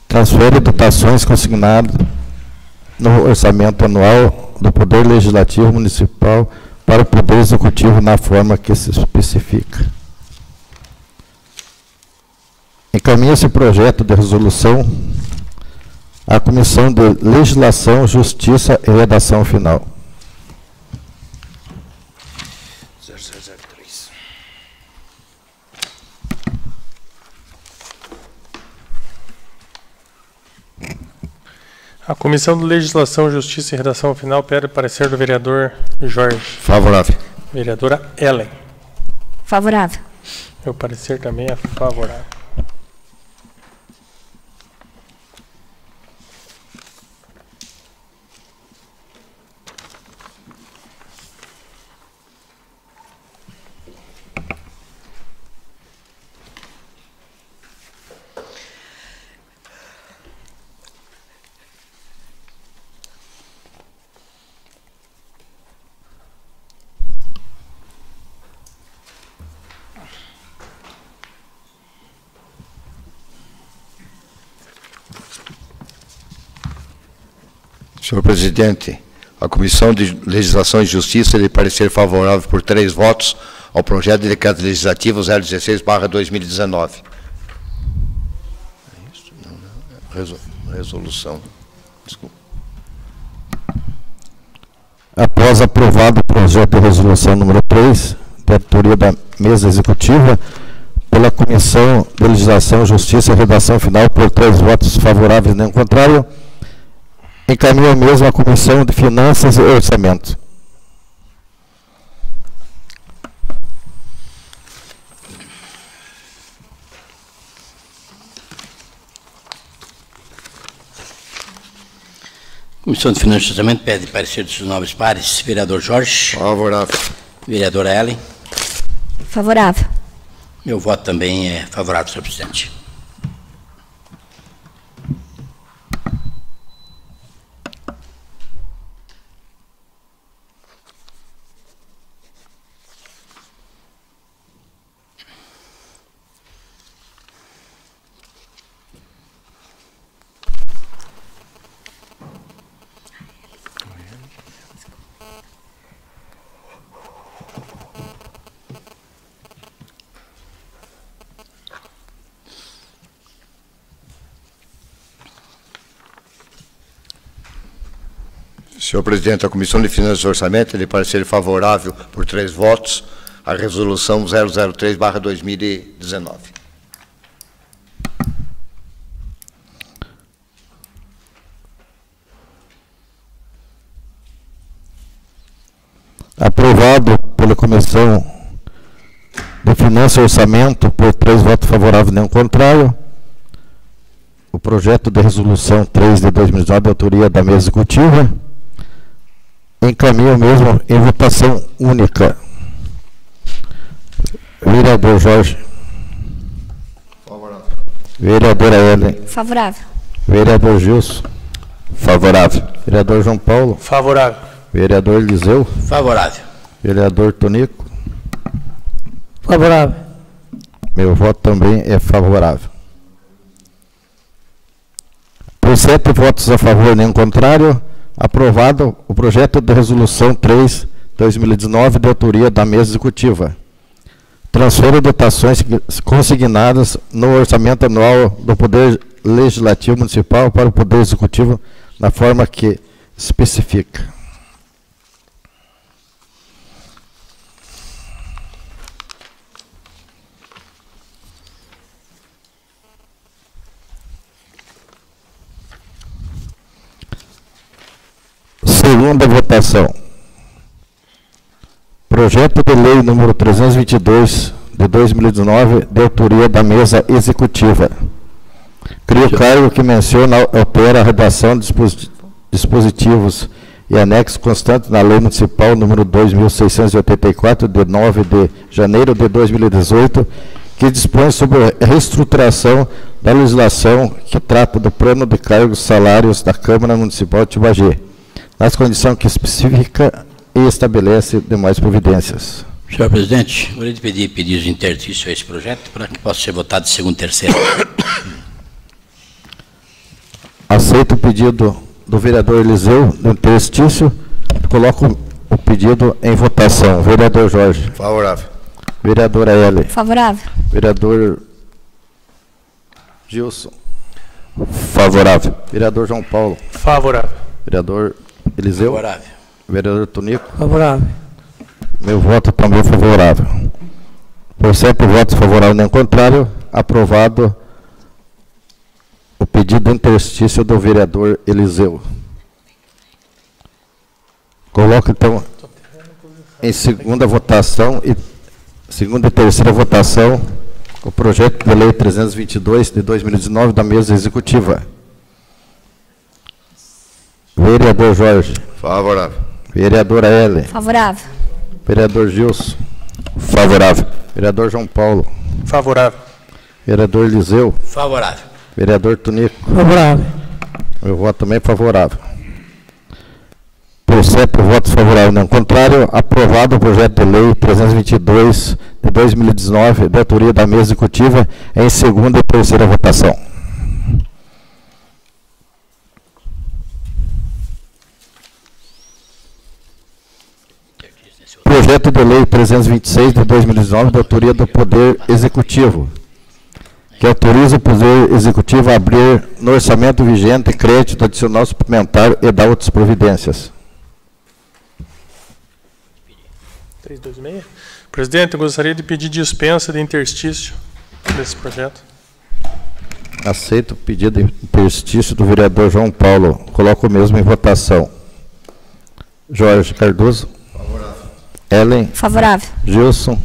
Transfere dotações consignadas no orçamento anual do Poder Legislativo Municipal para o Poder Executivo na forma que se especifica. Encaminha esse projeto de resolução à Comissão de Legislação, Justiça e Redação Final. A Comissão de Legislação, Justiça e Redação Final pede o parecer do vereador Jorge. Favorável. Vereadora Ellen. Favorável. Meu parecer também é favorável. Senhor presidente, a Comissão de Legislação e Justiça de parecer favorável por 3 votos ao projeto de decreto legislativo 016/2019. É isso? Não. Resolução. Desculpa. Após aprovado o projeto de resolução número 3, de autoria da Mesa Executiva, pela Comissão de Legislação, Justiça e Redação Final, por 3 votos favoráveis e nenhum contrário, encaminha mesmo a Comissão de Finanças e Orçamento. Comissão de Finanças e Orçamento pede parecer dos nobres pares. Vereador Jorge. Favorável. Vereadora Ellen. Favorável. Meu voto também é favorável, senhor presidente. Senhor presidente, a Comissão de Finanças e Orçamento, ele parecer favorável por 3 votos à resolução 003/2019. Aprovado pela Comissão de Finanças e Orçamento por 3 votos favoráveis e nenhum contrário. O projeto de resolução 3 de 2019, de autoria da mesa executiva, encaminho mesmo em votação única. Vereador Jorge. Favorável. Vereadora Ellen. Favorável. Vereador Gilson. Favorável. Vereador João Paulo. Favorável. Vereador Eliseu. Favorável. Vereador Tonico. Favorável. Meu voto também é favorável. Por 7 votos a favor e nenhum contrário, aprovado o projeto de resolução 3/2019, de autoria da mesa executiva. Transfere dotações consignadas no orçamento anual do Poder Legislativo Municipal para o Poder Executivo na forma que especifica. Segunda votação. Projeto de lei número 322 de 2019, de autoria da mesa executiva. Cria o cargo que menciona, altera a redação de dispositivos e anexos constantes na lei municipal número 2.684, de 9 de janeiro de 2018, que dispõe sobre a reestruturação da legislação que trata do plano de cargos e salários da Câmara Municipal de Tibagi, nas condições que especifica e estabelece demais providências. Senhor presidente, gostaria de pedir pedidos de interstício a esse projeto para que possa ser votado de segundo e terceiro. Aceito o pedido do vereador Eliseu do interstício. Coloco o pedido em votação. Vereador Jorge. Favorável. Vereadora Ellen. Favorável. Vereador Gilson. Favorável. Vereador João Paulo. Favorável. Vereador Eliseu. Favorável. Vereador Tonico. Favorável. Meu voto também é favorável. Por 7 votos favoráveis e nenhum contrário, aprovado o pedido de interstício do vereador Eliseu. Coloco então em segunda votação e segunda e terceira votação o projeto de lei 322 de 2019 da mesa executiva. Vereador Jorge. Favorável. Vereadora Ellen. Favorável. Vereador Gilson. Favorável. Vereador João Paulo. Favorável. Vereador Eliseu. Favorável. Vereador Tonico. Favorável. Meu voto também é favorável. Por 7 votos favoráveis e nenhum contrário, aprovado o projeto de lei 322 de 2019, da autoria da mesa executiva, em segunda e terceira votação. Projeto de lei 326 de 2019, da autoria do Poder Executivo, que autoriza o Poder Executivo a abrir no orçamento vigente crédito adicional suplementar e dar outras providências. 326. Presidente, eu gostaria de pedir dispensa de interstício desse projeto. Aceito o pedido de interstício do vereador João Paulo. Coloco o mesmo em votação. Jorge Cardoso. Favorável. Ellen. Favorável. Gilson.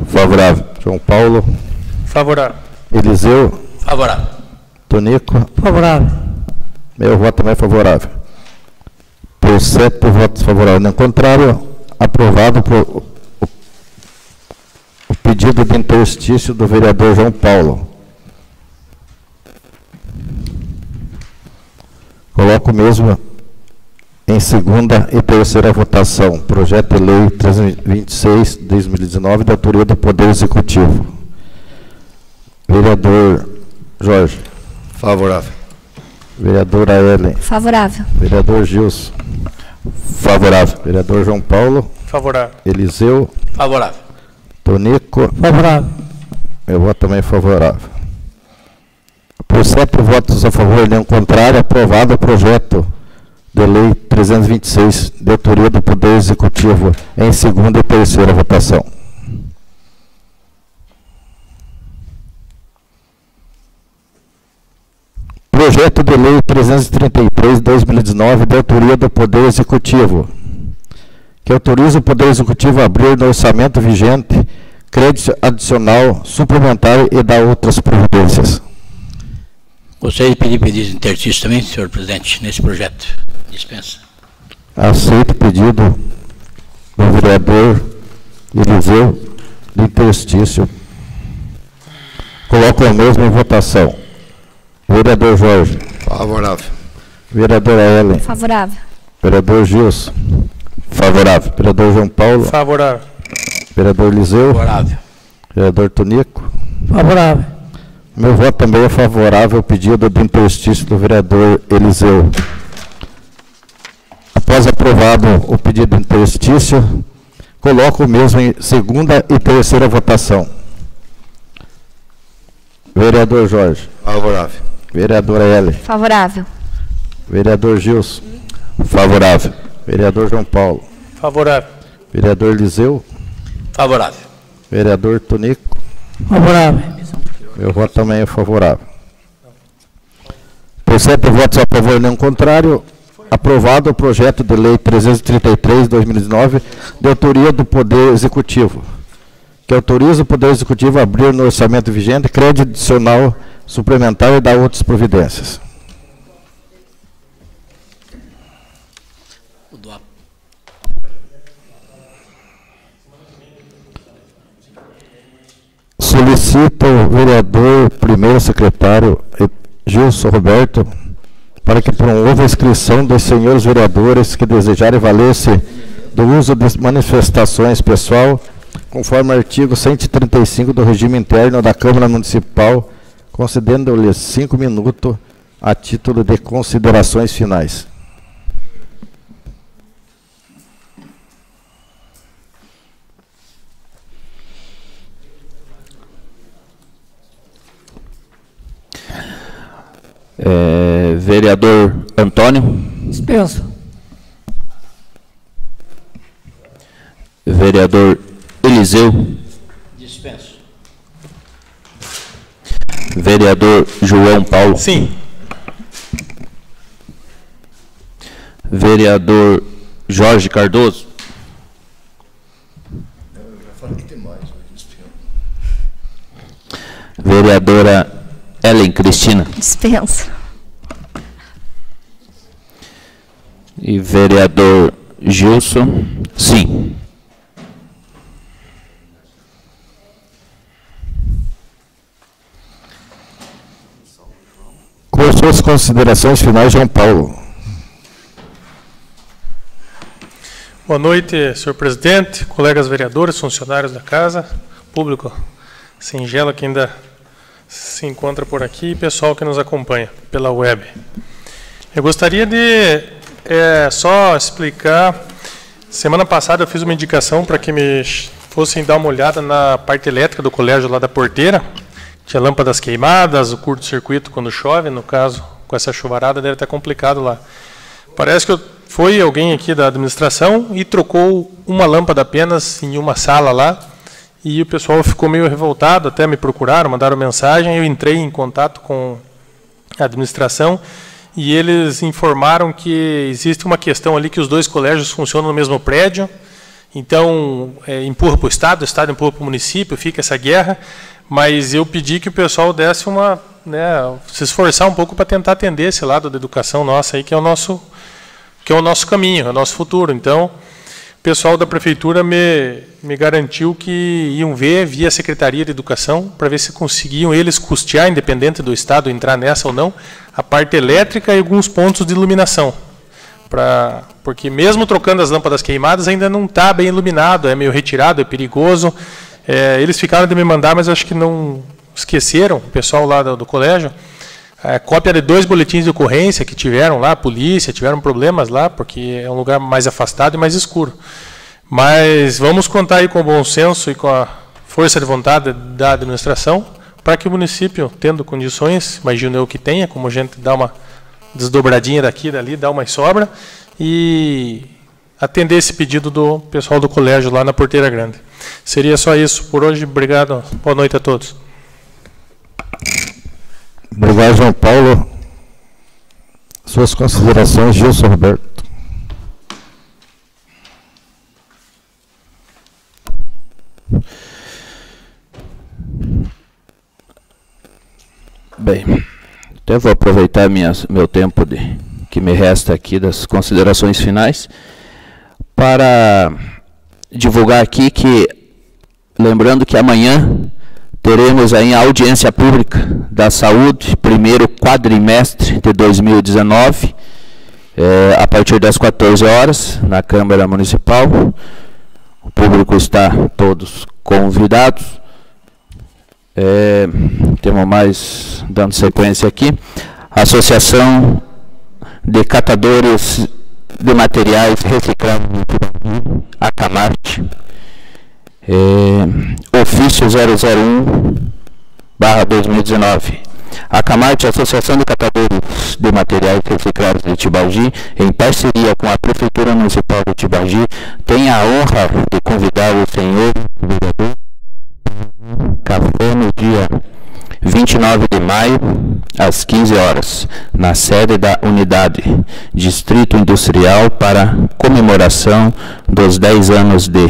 Favorável. João Paulo. Favorável. Favorável. Tonico. Favorável. Meu voto também é favorável. Por 7 votos favoráveis, não contrário, aprovado o pedido de interstício do vereador João Paulo. Coloco mesmo em segunda e terceira votação, projeto de lei 326 de 2019, da autoria do Poder Executivo. Vereador Jorge. Favorável. Vereadora Ellen. Favorável. Vereador Gilson. Favorável. Vereador João Paulo. Favorável. Eliseu. Favorável. Tonico. Favorável. Meu voto também é favorável. Por 7 votos a favor e nenhum contrário, aprovado o projeto de lei 326, de autoria do Poder Executivo, em segunda e terceira votação. Projeto de lei 333, 2019, de autoria do Poder Executivo, que autoriza o Poder Executivo a abrir no orçamento vigente crédito adicional, suplementar e dar outras providências. Gostaria de pedir pedido de interstício também, senhor presidente, nesse projeto. Dispensa. Aceito o pedido do vereador Eliseu de interstício. Coloco o mesmo em votação. Vereador Jorge. Favorável. Vereadora Ellen. Favorável. Vereador Gilson. Favorável. Vereador João Paulo. Favorável. Vereador Eliseu. Favorável. Vereador Tonico. Favorável. Meu voto também é favorável ao pedido de interstício do vereador Eliseu. Após aprovado o pedido de interstício, coloco o mesmo em segunda e terceira votação. Vereador Jorge. Favorável. Vereadora Ellen. Favorável. Vereador Gilson. Favorável. Vereador João Paulo. Favorável. Vereador Eliseu. Favorável. Vereador Tonico. Favorável. Meu voto também é favorável. Por 7 votos a favor e nenhum contrário, aprovado o projeto de lei 333, 2019, de autoria do Poder Executivo, que autoriza o Poder Executivo a abrir no orçamento vigente crédito adicional suplementar e dar outras providências. Solicito o vereador, primeiro secretário, Gilson Roberto, para que promova a inscrição dos senhores vereadores que desejarem valer-se do uso de manifestações pessoal, conforme o artigo 135 do regime interno da Câmara Municipal, concedendo-lhes 5 minutos a título de considerações finais. Vereador Antônio. Dispenso. Vereador Eliseu. Dispenso. Vereador João Paulo. Sim. Vereador Jorge Cardoso. Vereadora Ellen Cristina. Dispenso. E vereador Gilson. Sim. Com as suas considerações finais, João Paulo. Boa noite, senhor presidente, colegas vereadores, funcionários da casa, público singelo que ainda se encontra por aqui e pessoal que nos acompanha pela web. Eu gostaria de só explicar, semana passada eu fiz uma indicação para que me fossem dar uma olhada na parte elétrica do colégio lá da Porteira. Tinha lâmpadas queimadas, o curto-circuito quando chove, no caso, com essa chuvarada deve estar complicado lá. Parece que foi alguém aqui da administração e trocou uma lâmpada apenas em uma sala lá, e o pessoal ficou meio revoltado, até me procuraram, mandaram mensagem, eu entrei em contato com a administração, e eles informaram que existe uma questão ali que os dois colégios funcionam no mesmo prédio, então empurra para o Estado empurra para o município, fica essa guerra, mas eu pedi que o pessoal desse se esforçar um pouco para tentar atender esse lado da educação nossa aí, que é o nosso que é o nosso caminho, é o nosso futuro. Então, o pessoal da prefeitura me garantiu que iam ver via Secretaria de Educação para ver se conseguiam eles custear, independente do Estado entrar nessa ou não, a parte elétrica e alguns pontos de iluminação. Porque mesmo trocando as lâmpadas queimadas, ainda não está bem iluminado, é meio retirado, é perigoso. Eles ficaram de me mandar, mas acho que não esqueceram, o pessoal lá do colégio, cópia de 2 boletins de ocorrência que tiveram lá, a polícia, tiveram problemas lá, porque é um lugar mais afastado e mais escuro. Mas vamos contar aí com o bom senso e com a força de vontade da administração, para que o município, tendo condições, imagino eu que tenha, como a gente dá uma desdobradinha daqui e dali, dá uma sobra, e atender esse pedido do pessoal do colégio lá na Porteira Grande. Seria só isso por hoje. Obrigado. Boa noite a todos. Obrigado, João Paulo. Suas considerações, Gilson Roberto. Bem, até vou aproveitar meu tempo que me resta aqui das considerações finais para divulgar aqui que, lembrando que amanhã teremos aí a audiência pública da saúde, primeiro quadrimestre de 2019, a partir das 14 horas, na Câmara Municipal. O público está todos convidados. Temos mais, dando sequência aqui, Associação de Catadores de Materiais Reciclados, a Acamarte, ofício 001/2019. A Acamarte, Associação de Catadores de Materiais Reciclados de Tibalgi, em parceria com a Prefeitura Municipal de Tibalgi, tem a honra de convidar o senhor vereador café no dia 29 de maio, às 15 horas, na sede da Unidade Distrito Industrial, para comemoração dos 10 anos de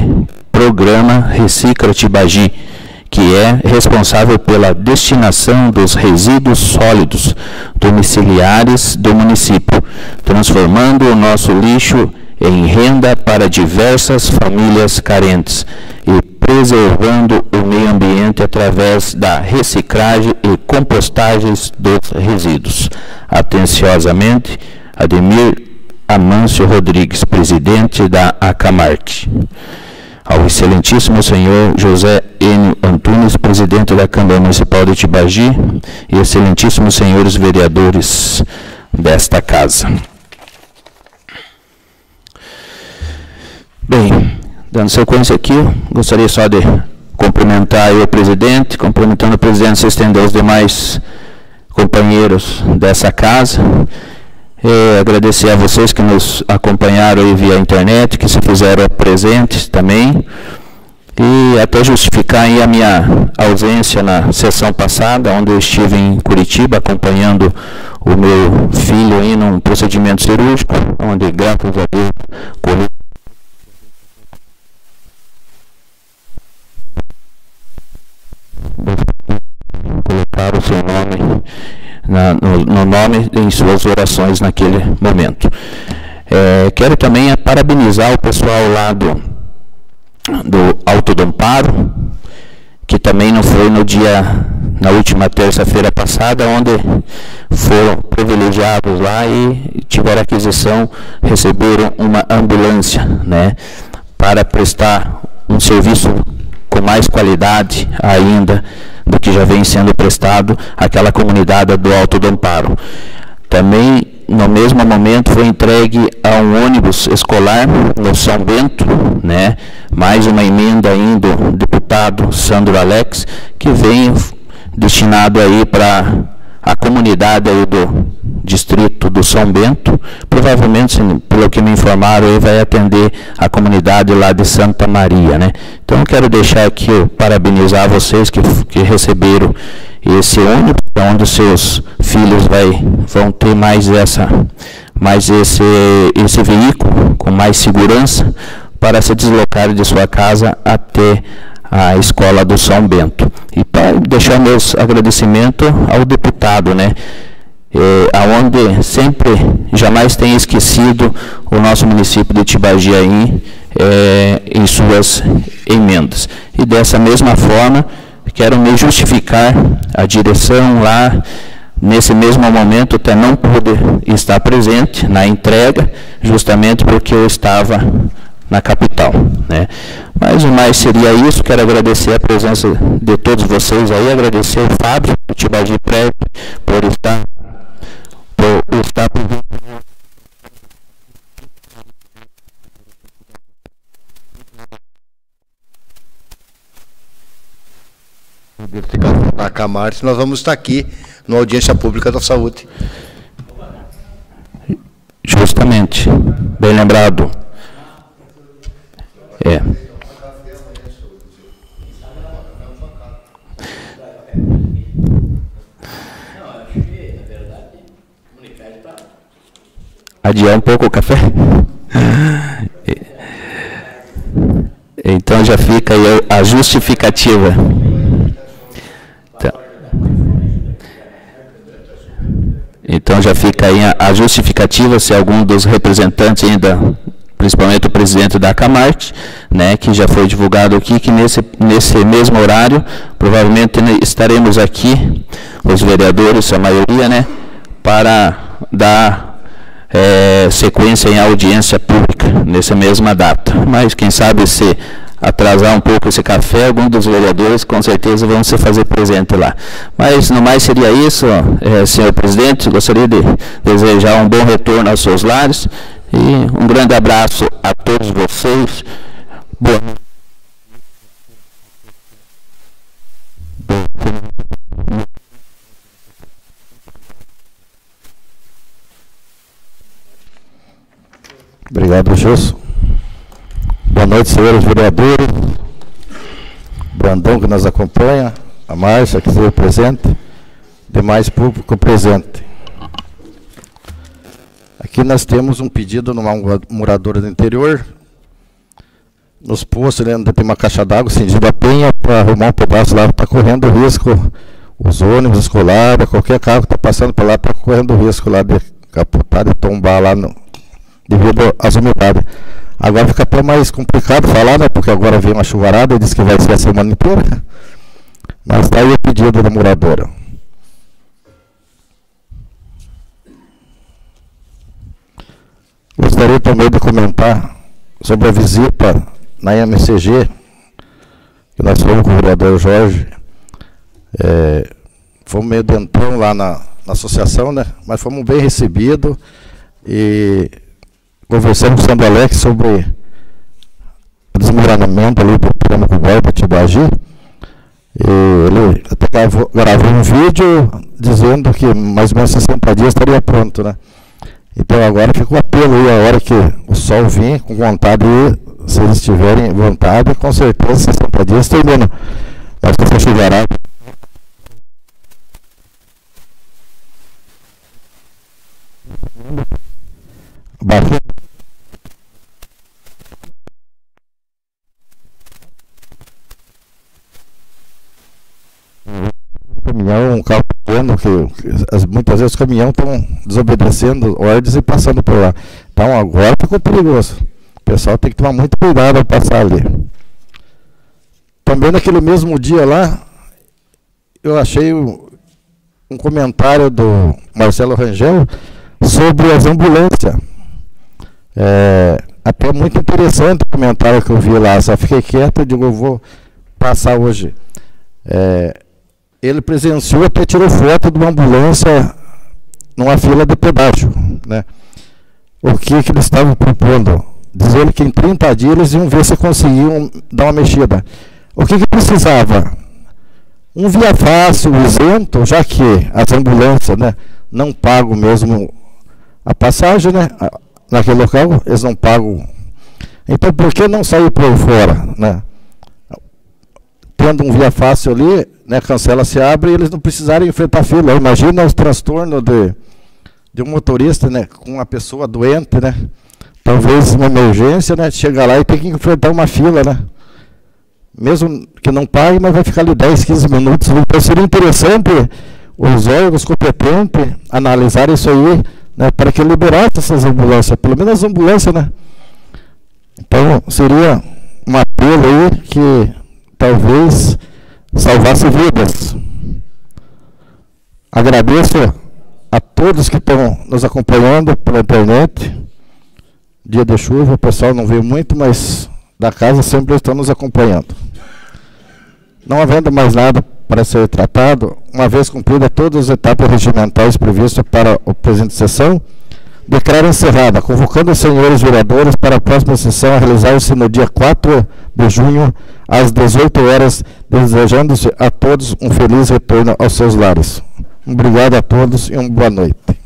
programa Recicla Tibalgi, que é responsável pela destinação dos resíduos sólidos domiciliares do município, transformando o nosso lixo em renda para diversas famílias carentes e preservando o meio ambiente através da reciclagem e compostagens dos resíduos. Atenciosamente, Ademir Amâncio Rodrigues, presidente da Acamarte. Ao excelentíssimo senhor José Enio Antunes, presidente da Câmara Municipal de Tibalgi, e excelentíssimos senhores vereadores desta casa. Bem, dando sequência aqui, gostaria só de cumprimentar o presidente, cumprimentando o presidente, se estender aos demais companheiros dessa casa. Agradecer a vocês que nos acompanharam aí via internet, que se fizeram presentes também, e até justificar aí a minha ausência na sessão passada, onde eu estive em Curitiba acompanhando o meu filho aí num procedimento cirúrgico, onde, graças a Deus, colocar o seu nome no nome em suas orações naquele momento. Quero também parabenizar o pessoal lá do Alto do Amparo, que também não foi na última terça-feira passada, onde foram privilegiados lá e tiveram aquisição, receberam uma ambulância, né, para prestar um serviço com mais qualidade ainda do que já vem sendo prestado àquela comunidade do Alto do Amparo. Também, no mesmo momento, foi entregue a um ônibus escolar no São Bento, né, mais uma emenda ainda do deputado Sandro Alex, que vem destinado aí para a comunidade aí do distrito do São Bento. Provavelmente, pelo que me informaram, ele vai atender a comunidade lá de Santa Maria, né? Então, quero deixar aqui, parabenizar vocês que receberam esse ônibus, onde os seus filhos vão ter mais esse veículo com mais segurança para se deslocar de sua casa até a escola do São Bento. E para deixar meus agradecimentos ao deputado, né? aonde sempre, jamais tem esquecido o nosso município de Tibagi em suas emendas. E dessa mesma forma, quero me justificar, a direção lá, nesse mesmo momento, até não pude estar presente na entrega, justamente porque eu estava na capital, né? Mas o mais seria isso. Quero agradecer a presença de todos vocês aí, agradecer ao Fábio, do Tibagi Prep, por estar presente. Na Camargo, nós vamos estar aqui na audiência pública da saúde. Justamente, bem lembrado. Adiar um pouco o café? Então já fica aí a justificativa. Então já fica aí a justificativa, se algum dos representantes ainda, principalmente o presidente da Acamarte, né, que já foi divulgado aqui, que nesse mesmo horário, provavelmente estaremos aqui, os vereadores, a maioria, né, para dar sequência em audiência pública, nessa mesma data. Mas quem sabe se atrasar um pouco esse café, alguns dos vereadores com certeza vão se fazer presente lá. Mas no mais seria isso, senhor presidente. Gostaria de desejar um bom retorno aos seus lares e um grande abraço a todos vocês. Boa noite. Obrigado, Gilson. Boa noite, senhores vereadores, Brandão que nos acompanha, a Márcia que esteve presente, demais público presente. Aqui nós temos um pedido de uma moradora do interior, nos postos, onde tem uma caixa d'água, cindido a penha, para arrumar um pedaço lá, está correndo risco, os ônibus escolares, qualquer carro que está passando por lá, está correndo risco lá de capotar, de tombar lá devido às umidades. Agora fica até mais complicado falar, né? Porque agora vem uma chuvarada e diz que vai ser a semana inteira. Mas está aí o pedido da moradora. Gostaria também de comentar sobre a visita na MCG, que nós fomos com o vereador Jorge. Fomos meio dentão lá na associação, né? Mas fomos bem recebidos e conversamos com o Sandro Alex sobre o desmoronamento ali do programa Cubal para Tibagi. Ele até gravou um vídeo dizendo que mais ou menos 60 dias estaria pronto, né? Então agora fica o apelo aí, a hora que o sol vir com vontade, se eles tiverem vontade, com certeza 60 dias termina. Mas que você chegará. Caminhão, um carro pequeno, que muitas vezes os caminhões estão desobedecendo ordens e passando por lá. Então agora ficou perigoso. O pessoal tem que tomar muito cuidado ao passar ali. Também naquele mesmo dia lá, eu achei um comentário do Marcelo Rangel sobre as ambulâncias. Até muito interessante o comentário que eu vi lá. Só fiquei quieto e digo, eu vou passar hoje. Ele presenciou, até tirou foto de uma ambulância numa fila de pedágio, né? O que eles estavam propondo? Diz ele que em 30 dias eles iam ver se conseguiam dar uma mexida. O que precisava? Um via fácil, isento, já que as ambulâncias, né, não pagam mesmo a passagem, né? Naquele local, eles não pagam. Então, por que não sair por fora, né? Tendo um via fácil ali, né, cancela, se abre e eles não precisarem enfrentar fila. Imagina os transtornos de um motorista, né, com uma pessoa doente, né, talvez uma emergência, né, chega lá e tem que enfrentar uma fila, né, mesmo que não pague, mas vai ficar ali 10, 15 minutos. Então seria interessante os órgãos competentes analisarem isso aí, né, para que liberasse essas ambulâncias, pelo menos as ambulâncias, né? Então, seria um apelo aí que talvez salvasse vidas. Agradeço a todos que estão nos acompanhando pela internet. Dia de chuva, o pessoal não veio muito, mas da casa sempre estão nos acompanhando. Não havendo mais nada para ser tratado, uma vez cumprida todas as etapas regimentais previstas para o presente sessão, declaro encerrada, convocando os senhores vereadores para a próxima sessão a realizar-se no dia 4 de junho, às 18 horas, desejando a todos um feliz retorno aos seus lares. Obrigado a todos e uma boa noite.